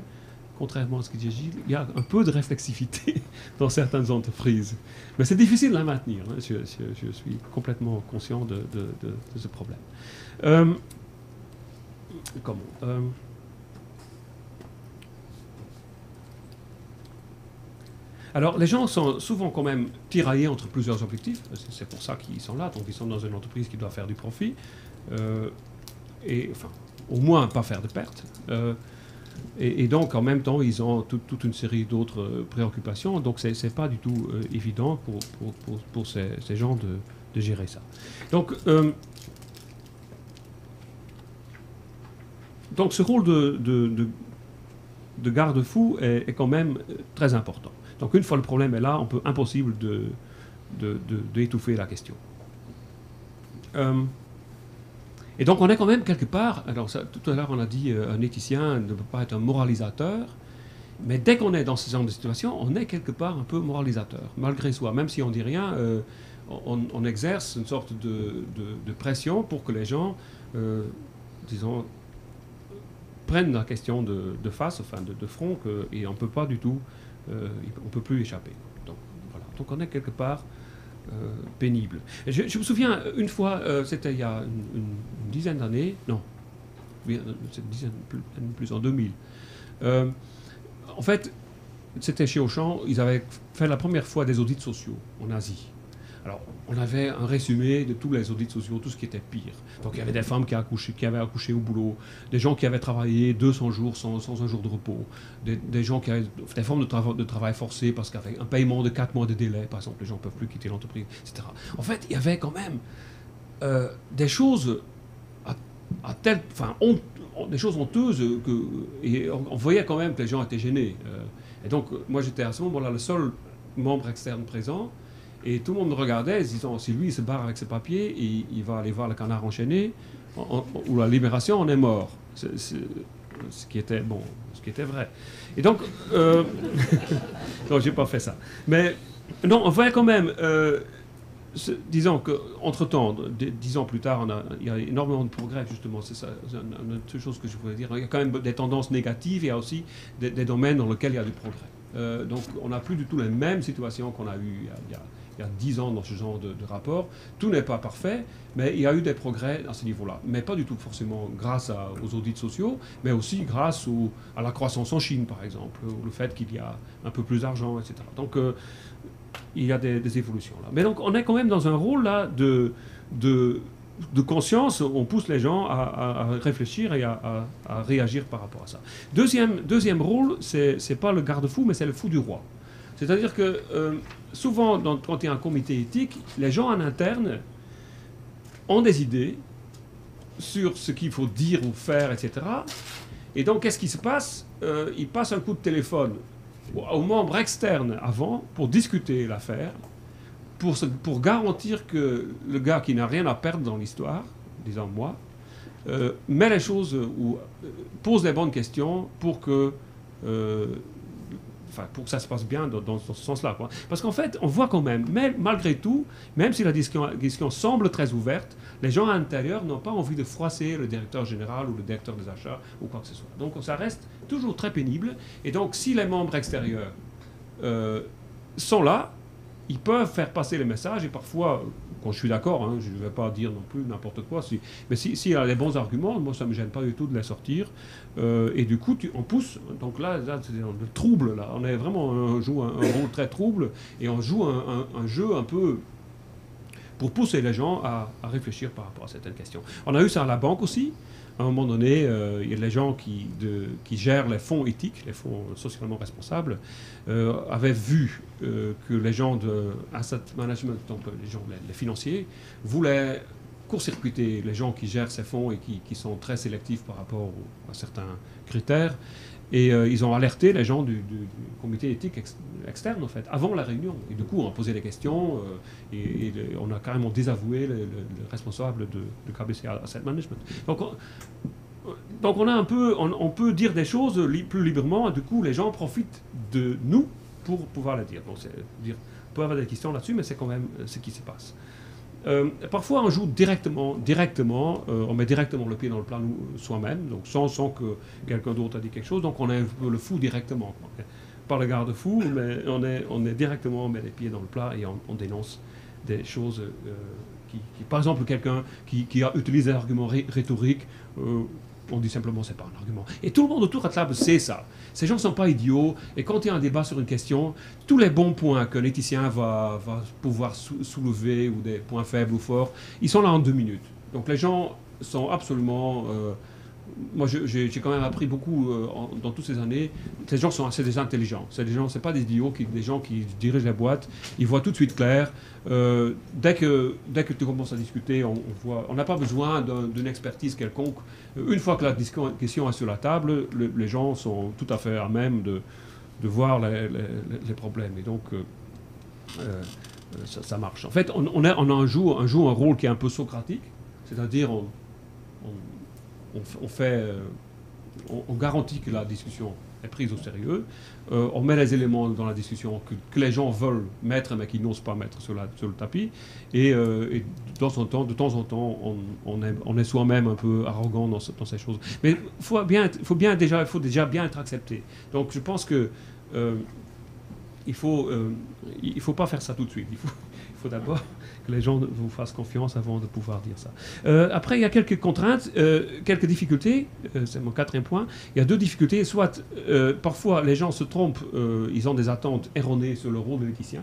contrairement à ce que dit Gilles, il y a un peu de réflexivité dans certaines entreprises. Mais c'est difficile de la maintenir. Hein. Je suis complètement conscient de ce problème. Alors, les gens sont souvent quand même tiraillés entre plusieurs objectifs. C'est pour ça qu'ils sont là. Donc, ils sont dans une entreprise qui doit faire du profit. Et, enfin, au moins, pas faire de pertes. Et donc, en même temps, ils ont toute une série d'autres préoccupations. Donc, c'est pas du tout évident pour ces gens de gérer ça. Donc ce rôle de garde-fou est quand même très important. Donc une fois le problème est là, impossible d'étouffer la question. Et donc on est quand même quelque part, alors tout à l'heure on a dit un éthicien ne peut pas être un moralisateur, mais dès qu'on est dans ce genre de situation, on est quelque part un peu moralisateur, malgré soi. Même si on ne dit rien, on exerce une sorte de pression pour que les gens, disons, prennent la question de face, enfin de front, et on ne peut pas du tout, on peut plus échapper. Donc voilà. Donc on est quelque part pénible. Et je me souviens une fois, c'était il y a une dizaine d'années, non, oui, c'est une dizaine plus en 2000. En fait, c'était chez Auchan, ils avaient fait la première fois des audits sociaux en Asie. Alors, on avait un résumé de tous les audits sociaux, tout ce qui était pire. Donc, il y avait des femmes qui avaient accouché au boulot, des gens qui avaient travaillé 200 jours sans un jour de repos, des gens qui avaient des formes de travail forcé parce qu'avec un paiement de 4 mois de délai, par exemple, les gens ne peuvent plus quitter l'entreprise, etc. En fait, il y avait quand même des choses des choses honteuses, et on voyait quand même que les gens étaient gênés. Et donc, moi, j'étais à ce moment-là le seul membre externe présent. Et tout le monde me regardait, disant, si lui il se barre avec ses papiers, il va aller voir le Canard enchaîné, ou la Libération, on est mort. Ce qui était vrai. Et donc, non, j'ai pas fait ça. Mais non, on voit quand même, disons qu'entre-temps, 10 ans plus tard, il y a énormément de progrès, justement. C'est ça, c'est une autre chose que je voulais dire. Il y a quand même des tendances négatives, il y a aussi des domaines dans lesquels il y a du progrès. Donc, on n'a plus du tout les mêmes situations qu'on a eues il y a 10 ans dans ce genre de rapport. Tout n'est pas parfait, mais il y a eu des progrès à ce niveau-là. Mais pas du tout forcément grâce aux audits sociaux, mais aussi grâce à la croissance en Chine, par exemple, ou le fait qu'il y a un peu plus d'argent, etc. Donc, il y a des évolutions là. Mais donc, on est quand même dans un rôle là de conscience. On pousse les gens à réfléchir et à réagir par rapport à ça. Deuxième rôle, c'est pas le garde-fou, mais c'est le fou du roi. C'est-à-dire que souvent, quand il y a un comité éthique, les gens en interne ont des idées sur ce qu'il faut dire ou faire, etc. Et donc, qu'est-ce qui se passe? Ils passent un coup de téléphone aux membres externes avant pour discuter l'affaire, pour garantir que le gars qui n'a rien à perdre dans l'histoire, disons moi, met les choses ou pose les bonnes questions pour que ça se passe bien dans ce sens-là, quoi. Parce qu'en fait, on voit quand même, malgré tout, même si la discussion semble très ouverte, les gens à l'intérieur n'ont pas envie de froisser le directeur général ou le directeur des achats ou quoi que ce soit. Donc ça reste toujours très pénible. Et donc, si les membres extérieurs sont là, ils peuvent faire passer les messages et parfois, quand je suis d'accord, hein, je ne vais pas dire non plus n'importe quoi, mais s'il y a les bons arguments, moi ça ne me gêne pas du tout de les sortir. Et du coup, on pousse. Donc là c'est le trouble. Là. On joue un rôle très trouble et on joue un jeu un peu pour pousser les gens à réfléchir par rapport à certaines questions. On a eu ça à la banque aussi. À un moment donné, il y a les gens qui gèrent les fonds éthiques, les fonds socialement responsables, avaient vu que les gens de asset management, donc les financiers, voulaient court-circuiter les gens qui gèrent ces fonds et qui sont très sélectifs par rapport à certains critères. Et ils ont alerté les gens du comité éthique externe, en fait, avant la réunion. Et du coup, on a posé des questions et on a carrément désavoué le responsable de KBC Asset Management. Donc on peut dire des choses plus librement. Et du coup, les gens profitent de nous pour pouvoir les dire. Donc, on peut avoir des questions là-dessus, mais c'est quand même ce qui se passe. Parfois, on joue directement, on met directement le pied dans le plat soi-même, donc sans que quelqu'un d'autre a dit quelque chose, donc on est un peu le fou directement. Quoi. Pas le garde-fou, mais on est directement, on met les pieds dans le plat et on dénonce des choses par exemple, quelqu'un qui a utilisé un argument rhétorique, on dit simplement c'est pas un argument. Et tout le monde autour de la table sait ça. Ces gens ne sont pas idiots. Et quand il y a un débat sur une question, tous les bons points que l'éthicien va pouvoir soulever, ou des points faibles ou forts, ils sont là en 2 minutes. Donc les gens sont absolument... moi, j'ai quand même appris beaucoup dans toutes ces années. Ces gens c'est des intelligents. C'est pas des idiots, des gens qui dirigent la boîte. Ils voient tout de suite clair. Dès que tu commences à discuter, on n'a pas besoin d'une expertise quelconque. Une fois que la question est sur la table, les gens sont tout à fait à même de voir les problèmes. Et donc, ça marche. En fait, on joue un rôle qui est un peu socratique, c'est-à-dire on garantit que la discussion est prise au sérieux, on met les éléments dans la discussion que les gens veulent mettre mais qu'ils n'osent pas mettre sur le tapis, et de temps en temps, on est soi-même un peu arrogant dans ces choses. Mais il faut déjà bien être accepté. Donc je pense que il faut pas faire ça tout de suite. Il faut d'abord que les gens vous fassent confiance avant de pouvoir dire ça. Après, il y a quelques contraintes, quelques difficultés. C'est mon 4e point. Il y a 2 difficultés. Soit, parfois, les gens se trompent. Ils ont des attentes erronées sur le rôle de l'éthicien.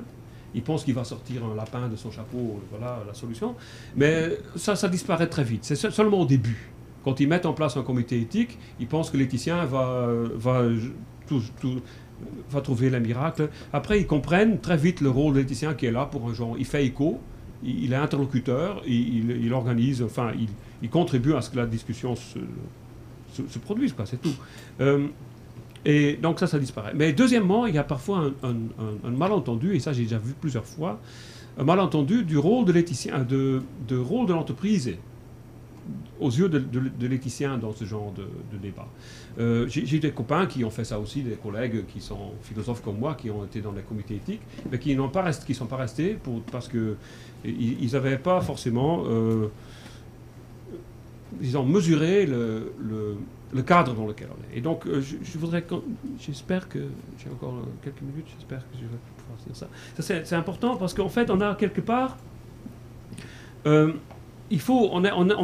Ils pensent qu'il va sortir un lapin de son chapeau. Voilà la solution. Mais ça disparaît très vite. C'est seulement au début. Quand ils mettent en place un comité éthique, ils pensent que l'éthicien va trouver les miracles. Après, ils comprennent très vite le rôle de l'éthicien qui est là pour un genre. Il fait écho. Il est interlocuteur, il organise, enfin, il contribue à ce que la discussion se produise, quoi, c'est tout. Et donc ça disparaît. Mais deuxièmement, il y a parfois un malentendu, et ça j'ai déjà vu plusieurs fois, un malentendu du rôle de l'éthicien, de rôle de l'entreprise aux yeux de l'éthicien dans ce genre de débat. J'ai des copains qui ont fait ça aussi, des collègues qui sont philosophes comme moi, qui ont été dans les comités éthiques, mais qui ne sont pas restés parce qu'ils n'avaient pas forcément disons, mesurer le cadre dans lequel on est. Et donc, j'espère que j'ai encore quelques minutes, j'espère que je vais pouvoir dire ça. C'est important parce qu'en fait, on a quelque part, on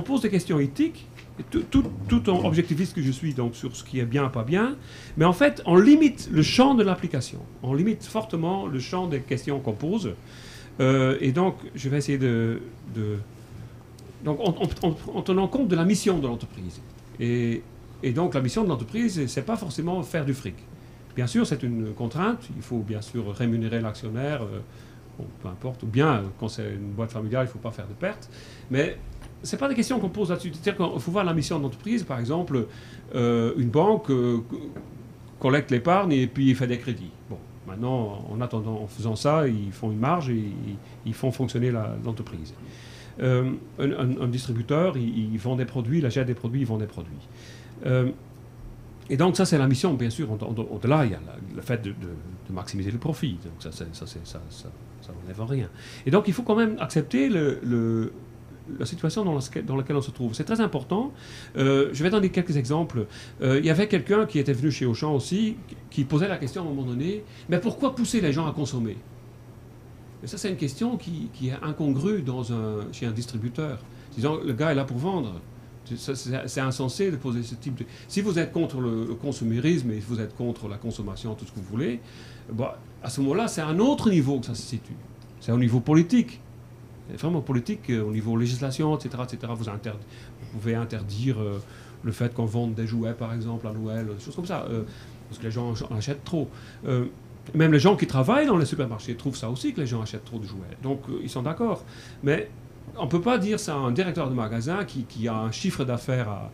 pose des questions éthiques, tout en objectiviste que je suis, donc sur ce qui est bien, pas bien, mais en fait, on limite le champ de l'application. On limite fortement le champ des questions qu'on pose. Et donc, je vais essayer donc, en tenant compte de la mission de l'entreprise. Et donc, la mission de l'entreprise, c'est pas forcément faire du fric. Bien sûr, c'est une contrainte. Il faut bien sûr rémunérer l'actionnaire, peu importe. Ou bien, quand c'est une boîte familiale, il ne faut pas faire de pertes. Mais ce n'est pas des questions qu'on pose là-dessus. C'est-à-dire qu'il faut voir la mission de l'entreprise. Par exemple, une banque collecte l'épargne et puis fait des crédits. Bon, maintenant, en faisant ça, ils font une marge et ils font fonctionner l'entreprise. Un distributeur, il vend des produits, il achète des produits, il vend des produits. Et donc ça, c'est la mission, bien sûr. Au-delà, il y a le fait de maximiser le profit. Donc ça n'enlève rien. Et donc il faut quand même accepter la situation dans laquelle on se trouve. C'est très important. Je vais donner quelques exemples. Il y avait quelqu'un qui était venu chez Auchan aussi, qui posait la question à un moment donné, mais pourquoi pousser les gens à consommer ? Et ça, c'est une question qui est incongrue chez un distributeur. Disons, le gars est là pour vendre. C'est insensé de poser ce type de... Si vous êtes contre le consumérisme et vous êtes contre la consommation, tout ce que vous voulez, bon, à ce moment-là, c'est à un autre niveau que ça se situe. C'est au niveau politique. C'est vraiment politique, au niveau législation, etc. etc. Vous pouvez interdire le fait qu'on vende des jouets, par exemple, à Noël, des choses comme ça, parce que les gens en achètent trop. Même les gens qui travaillent dans les supermarchés trouvent ça aussi, que les gens achètent trop de jouets. Donc, ils sont d'accord. Mais on ne peut pas dire ça à un directeur de magasin qui a un chiffre d'affaires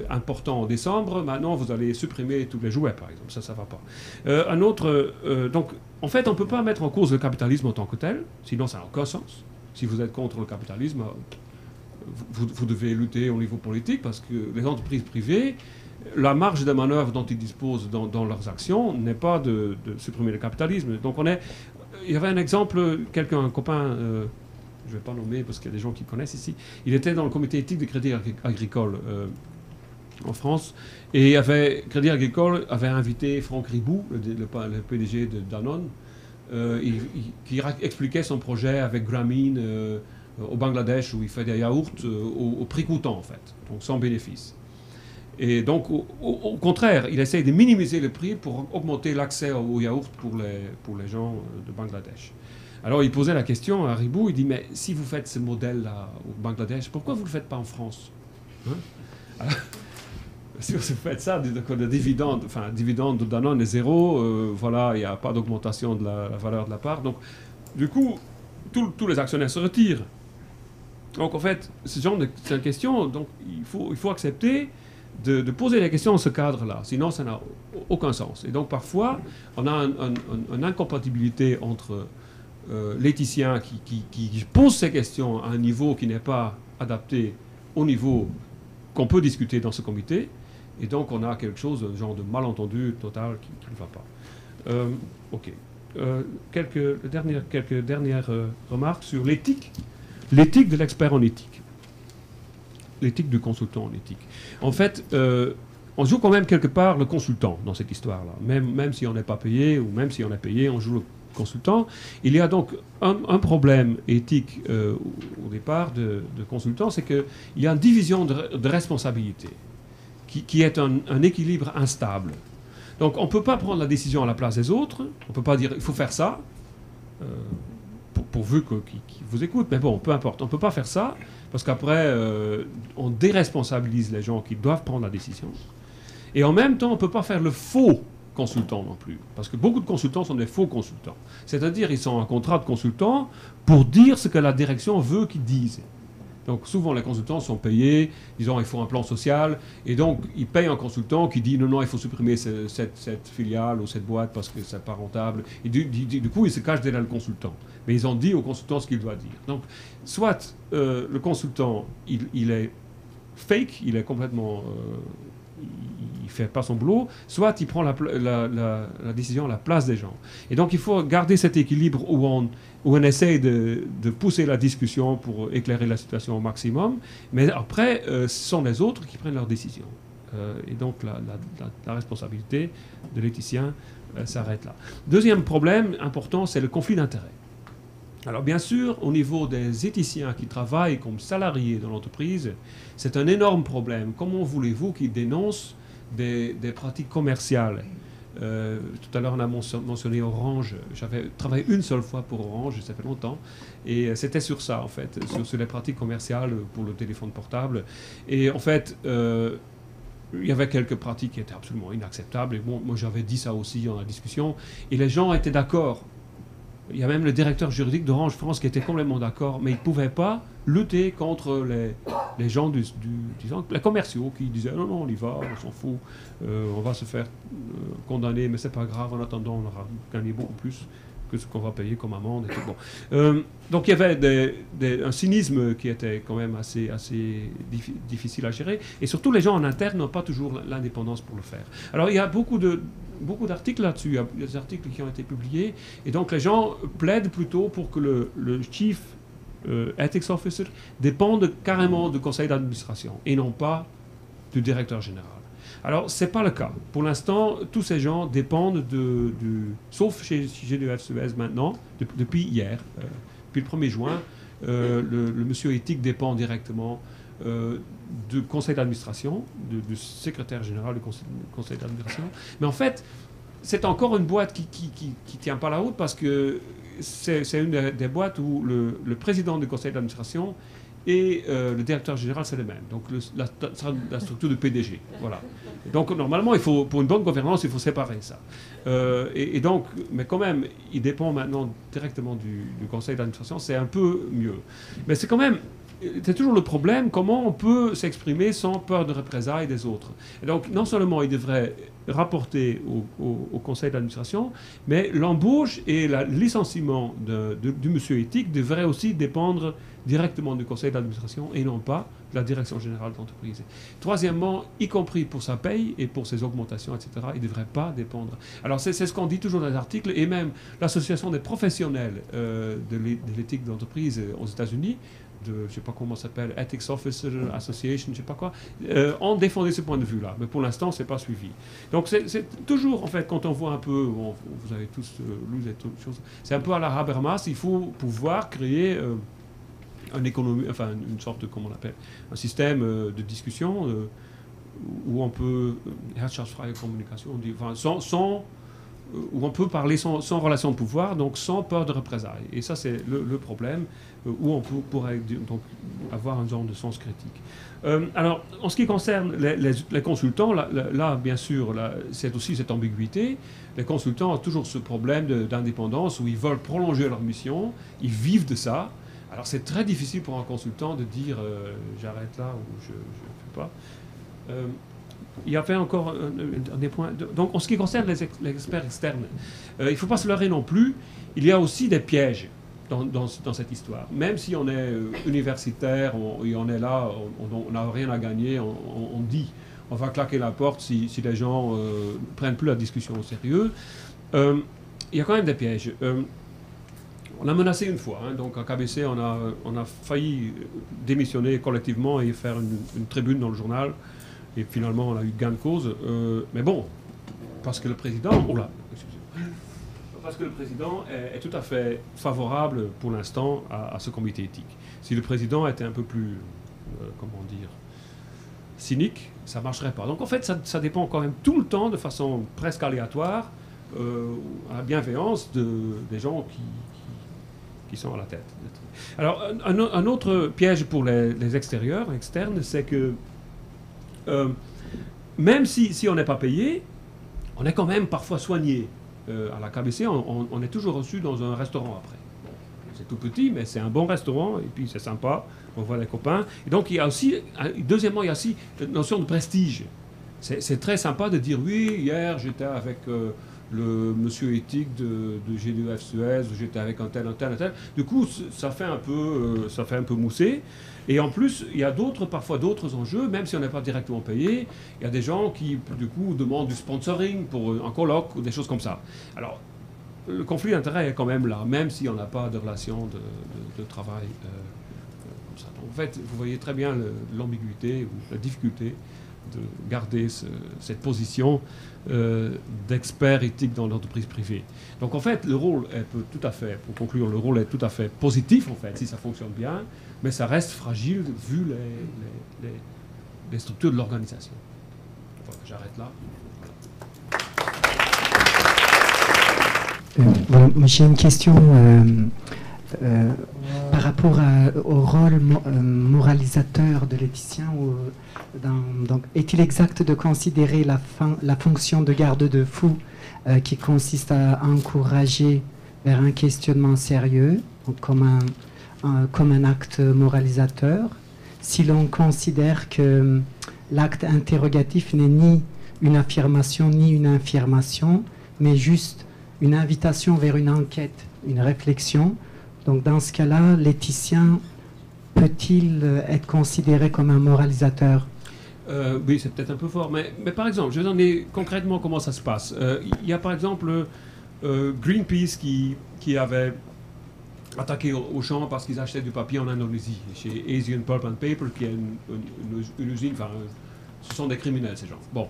important en décembre. Maintenant, vous allez supprimer tous les jouets, par exemple. Ça ne va pas. Donc, en fait, on ne peut pas mettre en cause le capitalisme en tant que tel, sinon ça n'a aucun sens. Si vous êtes contre le capitalisme, vous devez lutter au niveau politique, parce que les entreprises privées, la marge de manœuvre dont ils disposent dans leurs actions n'est pas de supprimer le capitalisme. Donc il y avait un exemple, un copain, je ne vais pas nommer parce qu'il y a des gens qui connaissent ici, il était dans le comité éthique de Crédit Agricole en France, et Crédit Agricole avait invité Franck Ribou, le PDG de Danone, qui expliquait son projet avec Grameen au Bangladesh, où il fait des yaourts au prix coûtant, en fait, donc sans bénéfice. Et donc, au contraire, il essaye de minimiser le prix pour augmenter l'accès aux yaourts pour les gens de Bangladesh. Alors, il posait la question à Ribou, il dit, mais si vous faites ce modèle-là au Bangladesh, pourquoi vous ne le faites pas en France, hein? Alors, si vous faites ça, le dividende de Danone est zéro, voilà, il n'y a pas d'augmentation de la valeur de la part. Donc, du coup, tous les actionnaires se retirent. Donc, en fait, ce genre de question, donc, il faut accepter de poser les questions dans ce cadre-là. Sinon, ça n'a aucun sens. Et donc, parfois, on a une incompatibilité entre l'éthicien qui pose ces questions à un niveau qui n'est pas adapté au niveau qu'on peut discuter dans ce comité. Et donc, on a quelque chose, un genre de malentendu total qui ne va pas. OK. Quelques dernières remarques sur l'éthique. L'éthique de l'expert en éthique. L'éthique du consultant en éthique. En fait, on joue quand même quelque part le consultant dans cette histoire-là. Même si on n'est pas payé, ou même si on est payé, on joue le consultant. Il y a donc un problème éthique au départ de consultant, c'est qu'il y a une division de responsabilité qui est un équilibre instable. Donc on ne peut pas prendre la décision à la place des autres, on ne peut pas dire il faut faire ça, pourvu qu'ils vous écoutent, mais bon, peu importe, on ne peut pas faire ça, parce qu'après on déresponsabilise les gens qui doivent prendre la décision. Et en même temps, on ne peut pas faire le faux consultant non plus, parce que beaucoup de consultants sont des faux consultants. C'est-à-dire ils sont en contrat de consultant pour dire ce que la direction veut qu'ils disent. Donc souvent les consultants sont payés, disons il faut un plan social, et donc ils payent un consultant qui dit non, il faut supprimer cette filiale ou cette boîte parce que c'est pas rentable. Et du coup ils se cachent derrière le consultant. Mais ils ont dit au consultant ce qu'il doit dire. Donc soit le consultant il est fake, il est complètement... il fait pas son boulot, soit il prend la décision à la place des gens. Et donc il faut garder cet équilibre où on essaye de pousser la discussion pour éclairer la situation au maximum, mais après, ce sont les autres qui prennent leurs décisions. Et donc la responsabilité de l'éthicien s'arrête là. Deuxième problème important, c'est le conflit d'intérêts. Alors bien sûr, au niveau des éthiciens qui travaillent comme salariés dans l'entreprise, c'est un énorme problème. Comment voulez-vous qu'ils dénoncent des pratiques commerciales? Tout à l'heure, on a mentionné Orange. J'avais travaillé une seule fois pour Orange, ça fait longtemps, et c'était sur ça, en fait, sur les pratiques commerciales pour le téléphone portable. Et en fait, il y avait quelques pratiques qui étaient absolument inacceptables. Et bon, moi, j'avais dit ça aussi dans la discussion, et les gens étaient d'accord. Il y a même le directeur juridique d'Orange France qui était complètement d'accord, mais il ne pouvait pas lutter contre les gens disons, les commerciaux qui disaient non, non, on y va, on s'en fout, on va se faire condamner, mais c'est pas grave, en attendant, on aura gagné beaucoup plus que ce qu'on va payer comme amende. Et tout. Bon. Donc il y avait un cynisme qui était quand même assez difficile à gérer, et surtout les gens en interne n'ont pas toujours l'indépendance pour le faire. Alors il y a beaucoup d'articles là-dessus, il y a des articles qui ont été publiés, et donc les gens plaident plutôt pour que le chief ethics officer dépende carrément du conseil d'administration et non pas du directeur général. Alors, ce n'est pas le cas. Pour l'instant, tous ces gens dépendent sauf chez GDF Suez maintenant, depuis hier, depuis le 1er juin, le monsieur éthique dépend directement du conseil d'administration, du secrétaire général du conseil d'administration. Mais en fait, c'est encore une boîte qui ne tient pas la route parce que c'est une des boîtes où le président du conseil d'administration et le directeur général, c'est le même. Donc la structure du PDG. Voilà. Et donc normalement, pour une bonne gouvernance, il faut séparer ça. Et donc, mais quand même, il dépend maintenant directement du conseil d'administration. C'est un peu mieux. Mais c'est quand même... C'est toujours le problème, comment on peut s'exprimer sans peur de représailles des autres. Et donc, non seulement il devrait rapporter au conseil d'administration, mais l'embauche et le licenciement du monsieur éthique devraient aussi dépendre directement du conseil d'administration et non pas de la direction générale de l'entreprise. Troisièmement, y compris pour sa paye et pour ses augmentations, etc., il ne devrait pas dépendre. Alors, c'est ce qu'on dit toujours dans les articles, et même l'association des professionnels de l'éthique de l'entreprise aux États-Unis, je ne sais pas comment ça s'appelle, Ethics Officer Association, je ne sais pas quoi, ont défendu ce point de vue-là. Mais pour l'instant, ce n'est pas suivi. Donc c'est toujours, en fait, quand on voit un peu, vous avez tous lu cette chose, c'est un peu à la Habermas, il faut pouvoir créer une économie, enfin une sorte de, comment on appelle, un système de discussion où on peut, herrschaftsfreie communication, on dit, enfin, où on peut parler sans relation de pouvoir, donc sans peur de représailles. Et ça, c'est le problème, où on pourrait donc avoir un genre de sens critique. Alors, en ce qui concerne les consultants, là bien sûr, c'est aussi cette ambiguïté. Les consultants ont toujours ce problème d'indépendance, où ils veulent prolonger leur mission, ils vivent de ça. Alors, c'est très difficile pour un consultant de dire j'arrête là ou je ne fais pas. Il y avait encore des points. Donc, en ce qui concerne les experts externes, il ne faut pas se leurrer non plus. Il y a aussi des pièges dans cette histoire. Même si on est universitaire, on est là, on n'a rien à gagner, on dit, on va claquer la porte si les gens ne prennent plus la discussion au sérieux. Il y a quand même des pièges. On a menacé une fois, hein, donc à KBC, on a failli démissionner collectivement et faire une tribune dans le journal. Et finalement, on a eu gain de cause. Mais bon, parce que le président... Parce que le président est tout à fait favorable, pour l'instant, à ce comité éthique. Si le président était un peu plus, comment dire, cynique, ça ne marcherait pas. Donc en fait, ça dépend quand même tout le temps, de façon presque aléatoire, à la bienveillance des gens qui sont à la tête. Alors, un autre piège pour les externes, c'est que même si on n'est pas payé, on est quand même parfois soigné. À la KBC, on est toujours reçu dans un restaurant après. C'est tout petit, mais c'est un bon restaurant, et puis c'est sympa, on voit les copains. Et donc, il y a aussi, deuxièmement, il y a aussi la notion de prestige. C'est très sympa de dire, oui, hier, j'étais avec le monsieur éthique de GDF Suez, j'étais avec un tel. Du coup, ça fait un peu mousser. Et en plus, il y a parfois d'autres enjeux, même si on n'est pas directement payé. Il y a des gens qui, du coup, demandent du sponsoring pour un colloque ou des choses comme ça. Alors, le conflit d'intérêt est quand même là, même si on n'a pas de relation de travail comme ça. Donc, en fait, vous voyez très bien l'ambiguïté ou la difficulté de garder cette position d'expert éthique dans l'entreprise privée. Donc en fait, le rôle tout à fait, pour conclure, le rôle est tout à fait positif en fait, si ça fonctionne bien, mais ça reste fragile vu les structures de l'organisation. Voilà, j'arrête là. Voilà, j'ai une question par rapport au rôle moralisateur de l'éthicien. Donc, est-il exact de considérer la fonction de garde-fou qui consiste à encourager vers un questionnement sérieux, donc comme un acte moralisateur, si l'on considère que l'acte interrogatif n'est ni une affirmation ni une infirmation, mais juste une invitation vers une enquête, une réflexion? Donc dans ce cas-là, l'éthicien peut-il être considéré comme un moralisateur? Oui, c'est peut-être un peu fort, mais par exemple, je vais vous donner concrètement comment ça se passe. Il y a par exemple Greenpeace qui avait attaqué Auchan parce qu'ils achetaient du papier en Indonésie, chez Asian Pulp and Paper, qui est une usine, enfin, ce sont des criminels ces gens. Bon.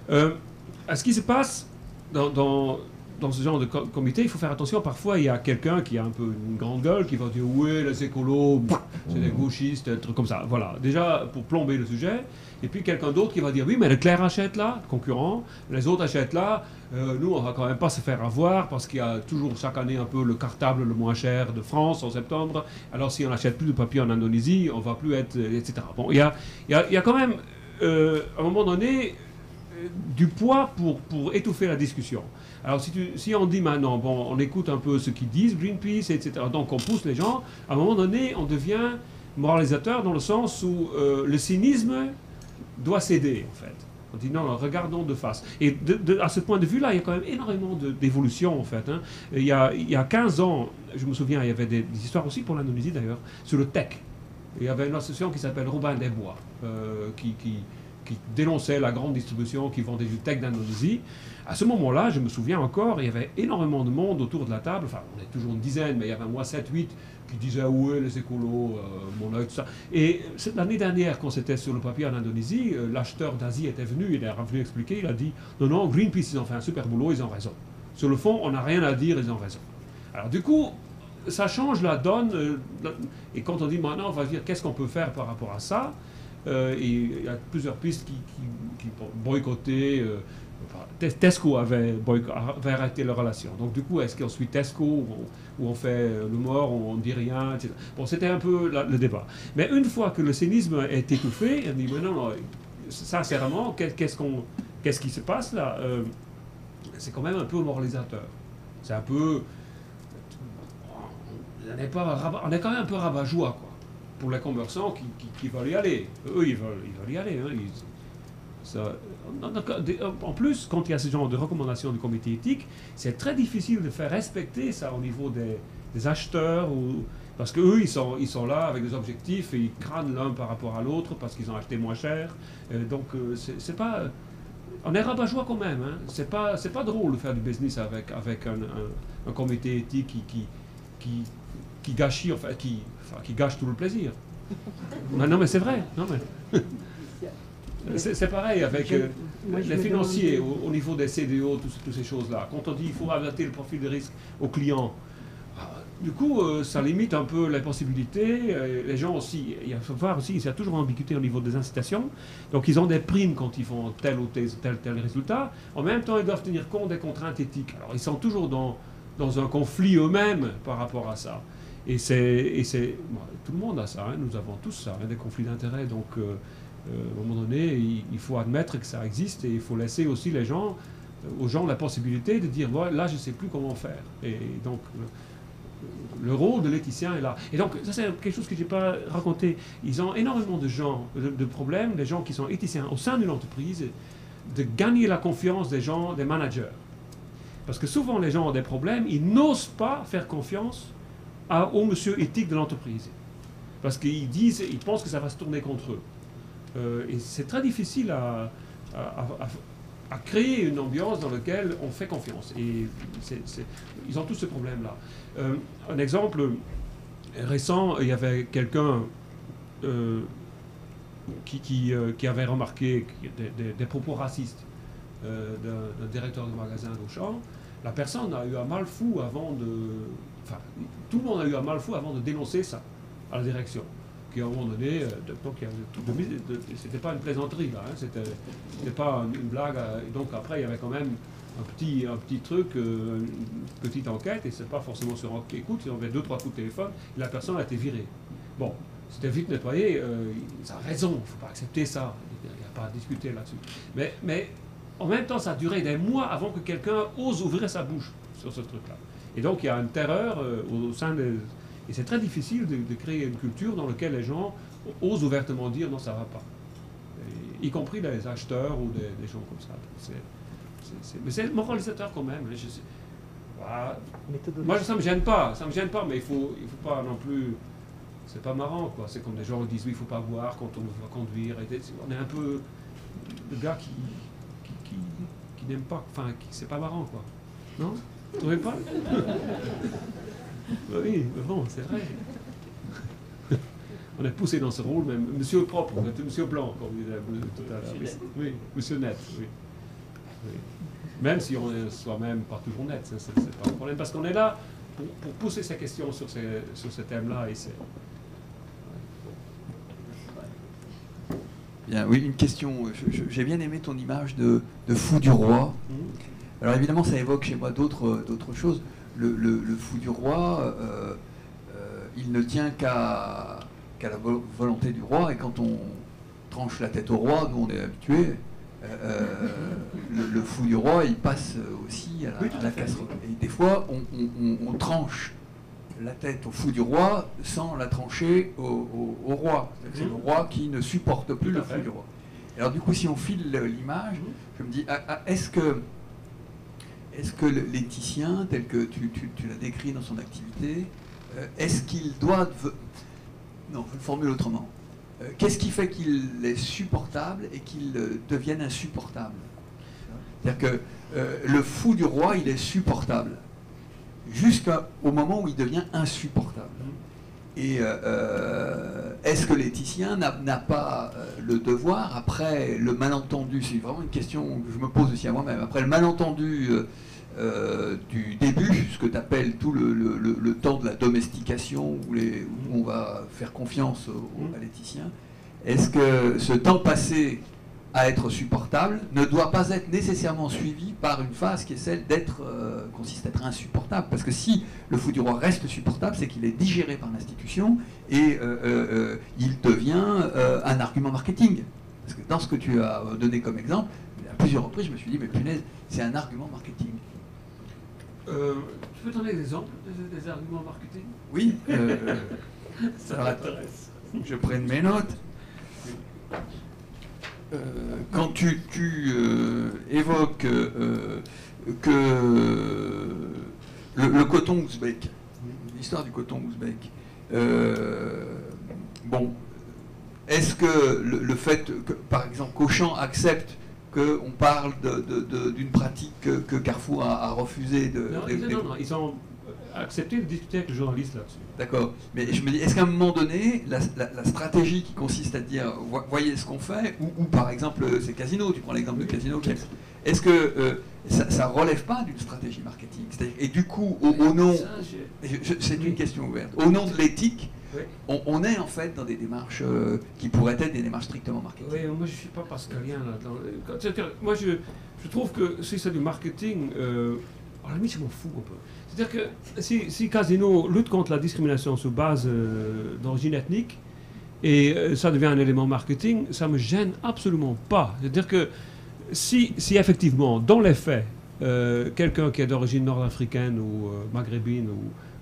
Ce qui se passe dans ce genre de comité, il faut faire attention. Parfois, il y a quelqu'un qui a un peu une grande gueule qui va dire « Oui, les écolos, c'est des gauchistes, des trucs comme ça. » Voilà, déjà pour plomber le sujet. Et puis quelqu'un d'autre qui va dire « Oui, mais Leclerc achète là, concurrent. Les autres achètent là. Nous, on va quand même pas se faire avoir parce qu'il y a toujours chaque année un peu le cartable le moins cher de France en septembre. Alors si on n'achète plus de papier en Indonésie, on va plus être... etc. » Bon, il y a quand même, à un moment donné, du poids pour étouffer la discussion. Alors si on dit maintenant, bon, on écoute un peu ce qu'ils disent, Greenpeace, etc., donc on pousse les gens, à un moment donné, on devient moralisateur dans le sens où le cynisme doit céder, en fait. On dit non, regardons de face. Et à ce point de vue-là, il y a quand même énormément d'évolution, en fait. Hein. Il y a 15 ans, je me souviens, il y avait des histoires aussi pour l'Indonésie, d'ailleurs, sur le tech. Il y avait une association qui s'appelle Robin des Bois, qui dénonçait la grande distribution qui vendait du tech d'Indonésie. À ce moment-là, je me souviens encore, il y avait énormément de monde autour de la table. Enfin, on est toujours une dizaine, mais il y avait moi 7, 8 qui disaient « Ouais, les écolos, mon œil, tout ça ». Et l'année dernière, quand c'était sur le papier en Indonésie, l'acheteur d'Asie était venu, il est revenu expliquer, il a dit « Non, non, Greenpeace, ils ont fait un super boulot, ils ont raison. Sur le fond, on n'a rien à dire, ils ont raison. » Alors du coup, ça change la donne. Et quand on dit maintenant, on va dire qu'est-ce qu'on peut faire par rapport à ça, et il y a plusieurs pistes qui boycottaient. Tesco avait arrêté leur relation. Donc du coup, est-ce qu'on suit Tesco ou on fait le mort, on ne dit rien, etc. Bon, c'était un peu le débat. Mais une fois que le cynisme est étouffé, on dit mais non, sincèrement, qu'est-ce qui se passe là? C'est quand même un peu moralisateur. C'est un peu... On est quand même un peu rabat-joie, quoi, pour les commerçants qui veulent y aller. Eux, ils veulent y aller. Hein, en plus, quand il y a ce genre de recommandations du comité éthique, c'est très difficile de faire respecter ça au niveau des acheteurs, parce qu'eux, ils sont là avec des objectifs et ils crânent l'un par rapport à l'autre parce qu'ils ont acheté moins cher. Donc, c'est pas... On est rabat-joie quand même. Hein. C'est pas drôle de faire du business avec un comité éthique qui gâche tout le plaisir. Non, mais c'est vrai. Non, mais... C'est pareil avec les financiers au niveau des CDO, toutes ces choses-là. Quand on dit qu'il faut adapter le profil de risque aux clients, du coup, ça limite un peu les possibilités. Les gens aussi, il faut voir aussi, il y a toujours une ambiguïté au niveau des incitations. Donc, ils ont des primes quand ils font tel ou tel résultat. En même temps, ils doivent tenir compte des contraintes éthiques. Alors, ils sont toujours dans un conflit eux-mêmes par rapport à ça. Et tout le monde a ça, hein, nous avons tous ça, hein, des conflits d'intérêts. Donc, à un moment donné, il faut admettre que ça existe et il faut laisser aussi aux gens la possibilité de dire voilà, là je ne sais plus comment faire. Et donc le rôle de l'éthicien est là. Et donc ça c'est quelque chose que je n'ai pas raconté. Ils ont énormément de problèmes, les gens qui sont éthiciens au sein d'une entreprise, de gagner la confiance des gens, des managers. Parce que souvent, les gens ont des problèmes, ils n'osent pas faire confiance au monsieur éthique de l'entreprise. Parce qu'ils pensent que ça va se tourner contre eux. Et c'est très difficile à créer une ambiance dans laquelle on fait confiance. Et ils ont tous ce problème-là. Un exemple récent, il y avait quelqu'un qui avait remarqué des propos racistes d'un directeur de magasin d'Auchan. La personne a eu un mal fou avant de... Enfin, tout le monde a eu un mal fou avant de dénoncer ça à la direction. Qui à un moment donné, c'était pas une plaisanterie là, hein, c'était pas une blague. Et donc après, il y avait quand même un petit truc, une petite enquête, et c'est pas forcément sur un écoute, il y avait 2-3 coups de téléphone, et la personne a été virée. Bon, c'était vite nettoyé, ça a raison, il ne faut pas accepter ça, il n'y a pas à discuter là-dessus. Mais en même temps, ça a duré des mois avant que quelqu'un ose ouvrir sa bouche sur ce truc-là. Et donc, il y a une terreur au sein des... Et c'est très difficile de créer une culture dans laquelle les gens osent ouvertement dire non, ça ne va pas. Y compris les acheteurs ou des gens comme ça. Mais c'est moralisateur quand même. Voilà. Moi, ça ne me gêne pas, mais il faut pas non plus... C'est pas marrant, quoi. C'est comme des gens qui disent oui, il ne faut pas boire quand on va conduire. On est un peu le gars qui n'aime pas, enfin, c'est pas marrant, quoi. Non? Vous trouvez pas? Oui, mais bon, c'est vrai. On est poussé dans ce rôle, même monsieur propre, monsieur blanc, comme vous disait tout à l'heure. Oui, monsieur net, oui. Même si on est soi-même pas toujours net, c'est pas un problème, parce qu'on est là pour pousser ces questions sur ce thème-là. Bien, oui, une question. J'ai bien aimé ton image de fou du roi. Alors évidemment, ça évoque chez moi d'autres choses. Le fou du roi, il ne tient qu'à la volonté du roi, et quand on tranche la tête au roi, nous on est habitués, le fou du roi, il passe aussi à la casserole. Et des fois, on tranche la tête au fou du roi sans la trancher au roi. C'est le roi qui ne supporte plus le fou du roi. Alors du coup, si on file l'image, je me dis, est-ce que l'éthicien, tel que tu l'as décrit dans son activité, est-ce qu'il doit... Non, je le formule autrement. Qu'est-ce qui fait qu'il est supportable et qu'il devienne insupportable? C'est-à-dire que le fou du roi, il est supportable jusqu'au moment où il devient insupportable. Et est-ce que l'éthicien n'a pas le devoir, après le malentendu, c'est vraiment une question que je me pose aussi à moi-même, après le malentendu du début, ce que tu appelles tout le temps de la domestication, où on va faire confiance à l'éthicien, est-ce que ce temps passé à être supportable ne doit pas être nécessairement suivi par une phase qui est celle consiste à être insupportable? Parce que si le fou du roi reste supportable, c'est qu'il est digéré par l'institution et il devient un argument marketing. Parce que dans ce que tu as donné comme exemple, à plusieurs reprises, je me suis dit, mais punaise, c'est un argument marketing. Tu peux donner des exemples des arguments marketing? Oui. Ça m'intéresse. Je prenne mes notes. Quand tu évoques que le coton ouzbek, l'histoire du coton ouzbek, bon, est-ce que le fait que, par exemple, qu'Auchan accepte qu'on parle d'une pratique que Carrefour a refusé de... Non, ils ont accepté de discuter avec le journaliste là-dessus. D'accord, mais je me dis, est-ce qu'à un moment donné, la stratégie qui consiste à dire, voyez ce qu'on fait, ou par exemple, c'est Casino, tu prends l'exemple de Casino, est-ce que ça relève pas d'une stratégie marketing? Et du coup, au nom... C'est une question ouverte. Au nom de l'éthique, on est en fait dans des démarches qui pourraient être des démarches strictement marketing. Oui, moi je ne suis pas pascalien là-dedans. Moi je trouve que si c'est du marketing, à la limite je m'en fous un peu. C'est-à-dire que si Casino lutte contre la discrimination sur base d'origine ethnique, et ça devient un élément marketing, ça ne me gêne absolument pas. C'est-à-dire que si effectivement, dans les faits, quelqu'un qui est d'origine nord-africaine ou maghrébine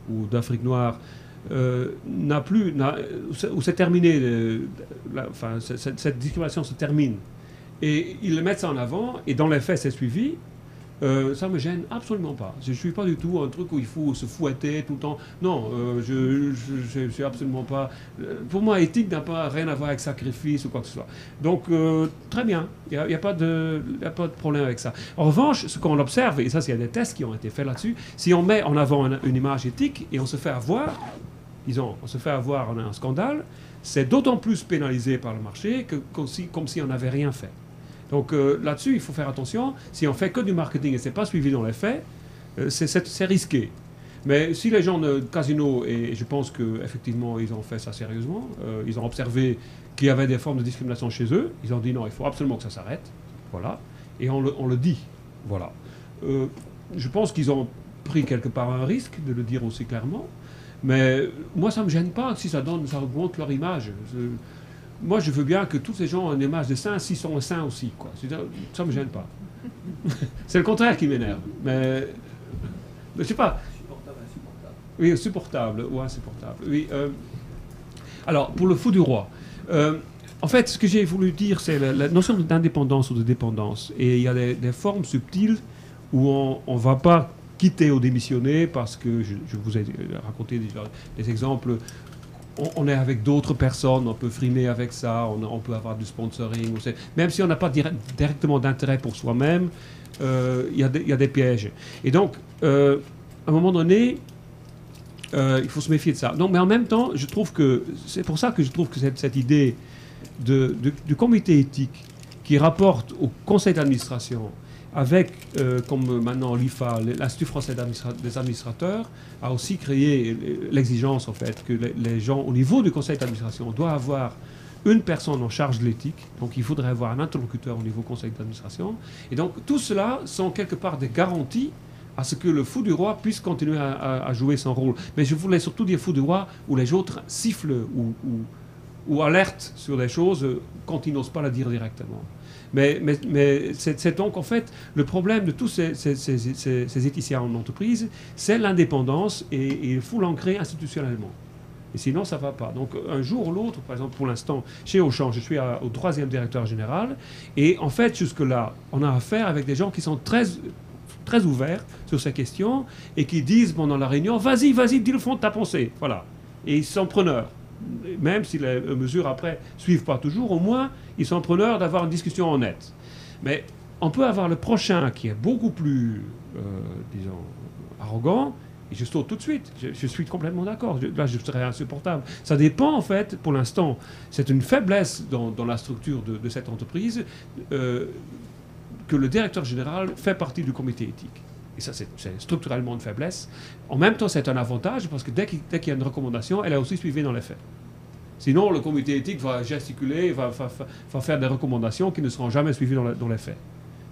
ou d'Afrique noire, où c'est terminé, cette discrimination se termine, et ils le mettent ça en avant, et dans les faits c'est suivi, Ça me gêne absolument pas. Je ne suis pas du tout un truc où il faut se fouetter tout le temps. Non, je suis absolument pas... Pour moi, éthique n'a pas rien à voir avec sacrifice ou quoi que ce soit. Donc, très bien. Il n'y a pas de problème avec ça. En revanche, ce qu'on observe, et ça, il y a des tests qui ont été faits là-dessus, si on met en avant une image éthique et on se fait avoir, disons, on se fait avoir, on a un scandale, c'est d'autant plus pénalisé par le marché comme si on n'avait rien fait. Donc là-dessus, il faut faire attention. Si on fait que du marketing et ce n'est pas suivi dans les faits, c'est risqué. Mais si les gens de Casino, et je pense qu'effectivement ils ont fait ça sérieusement, ils ont observé qu'il y avait des formes de discrimination chez eux, ils ont dit non, il faut absolument que ça s'arrête. Voilà. Et on le dit. Voilà. Je pense qu'ils ont pris quelque part un risque de le dire aussi clairement. Mais moi, ça ne me gêne pas si ça augmente leur image. Moi, je veux bien que tous ces gens aient une image de saint, s'ils sont saints aussi. Quoi. Ça ne me gêne pas. C'est le contraire qui m'énerve. Mais je ne sais pas. Supportable, insupportable. Oui, insupportable. Ou insupportable. Oui, alors, pour le fou du roi. En fait, ce que j'ai voulu dire, c'est la notion d'indépendance ou de dépendance. Et il y a des formes subtiles où on ne va pas quitter ou démissionner parce que, je vous ai raconté des exemples. On est avec d'autres personnes, on peut frimer avec ça, on peut avoir du sponsoring. Même si on n'a pas directement d'intérêt pour soi-même, il y a des pièges. Et donc, à un moment donné, il faut se méfier de ça. Donc, mais en même temps, je trouve que c'est pour ça que je trouve que cette idée du comité éthique qui rapporte au conseil d'administration avec, comme maintenant l'IFA, l'Institut français des administrateurs, a aussi créé l'exigence en fait que les gens au niveau du conseil d'administration doivent avoir une personne en charge de l'éthique. Donc il faudrait avoir un interlocuteur au niveau conseil d'administration. Et donc tout cela sont quelque part des garanties à ce que le fou du roi puisse continuer à jouer son rôle. Mais je voulais surtout dire fou du roi où les autres sifflent ou alertent sur des choses quand ils n'osent pas la dire directement. Mais c'est donc en fait le problème de tous ces éthiciens en entreprise, c'est l'indépendance et il faut l'ancrer institutionnellement. Et sinon, ça ne va pas. Donc un jour ou l'autre, par exemple pour l'instant, chez Auchan, je suis au 3e directeur général et en fait jusque-là, on a affaire avec des gens qui sont très ouverts sur ces questions et qui disent pendant la réunion, vas-y, dis le fond de ta pensée. Voilà. Et ils sont preneurs. Même si les mesures après ne suivent pas toujours, au moins ils sont preneurs d'avoir une discussion honnête. Mais on peut avoir le prochain qui est beaucoup plus, disons, arrogant, et je saute tout de suite. Je suis complètement d'accord. Là, je serais insupportable. Ça dépend, en fait, pour l'instant, c'est une faiblesse dans la structure de cette entreprise que le directeur général fait partie du comité éthique. Et ça, c'est structurellement une faiblesse. En même temps, c'est un avantage parce que dès qu'il y a une recommandation, elle est aussi suivie dans les faits. Sinon, le comité éthique va gesticuler, va faire des recommandations qui ne seront jamais suivies dans les faits.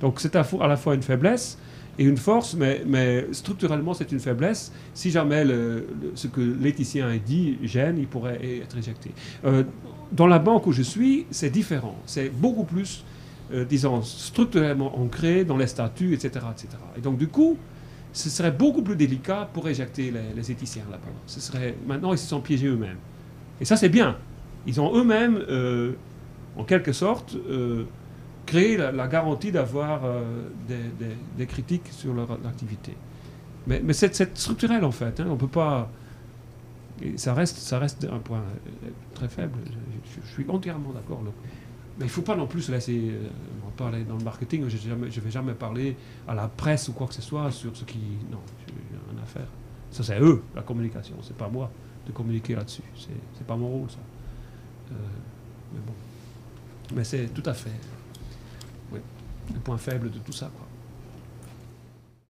Donc, c'est à la fois une faiblesse et une force, mais structurellement, c'est une faiblesse. Si jamais ce que l'éthicien a dit gêne, il pourrait être éjecté. Dans la banque où je suis, c'est différent. C'est beaucoup plus... disons, structurellement ancré dans les statuts, etc., etc. Et donc, du coup, ce serait beaucoup plus délicat pour éjecter les éthiciens là-bas. Maintenant, ils se sont piégés eux-mêmes. Et ça, c'est bien. Ils ont eux-mêmes, en quelque sorte, créé la garantie d'avoir des critiques sur leur activité. Mais c'est structurel, en fait. Hein. On ne peut pas... Et ça reste un point très faible. Je suis entièrement d'accord. Mais il ne faut pas non plus se laisser parler dans le marketing. Je ne vais jamais parler à la presse ou quoi que ce soit sur ce qui... Non, j'ai rien à faire. Ça, c'est eux, la communication. Ce n'est pas moi de communiquer là-dessus. Ce n'est pas mon rôle, ça. Mais bon. Mais c'est tout à fait... Oui, le point faible de tout ça, quoi.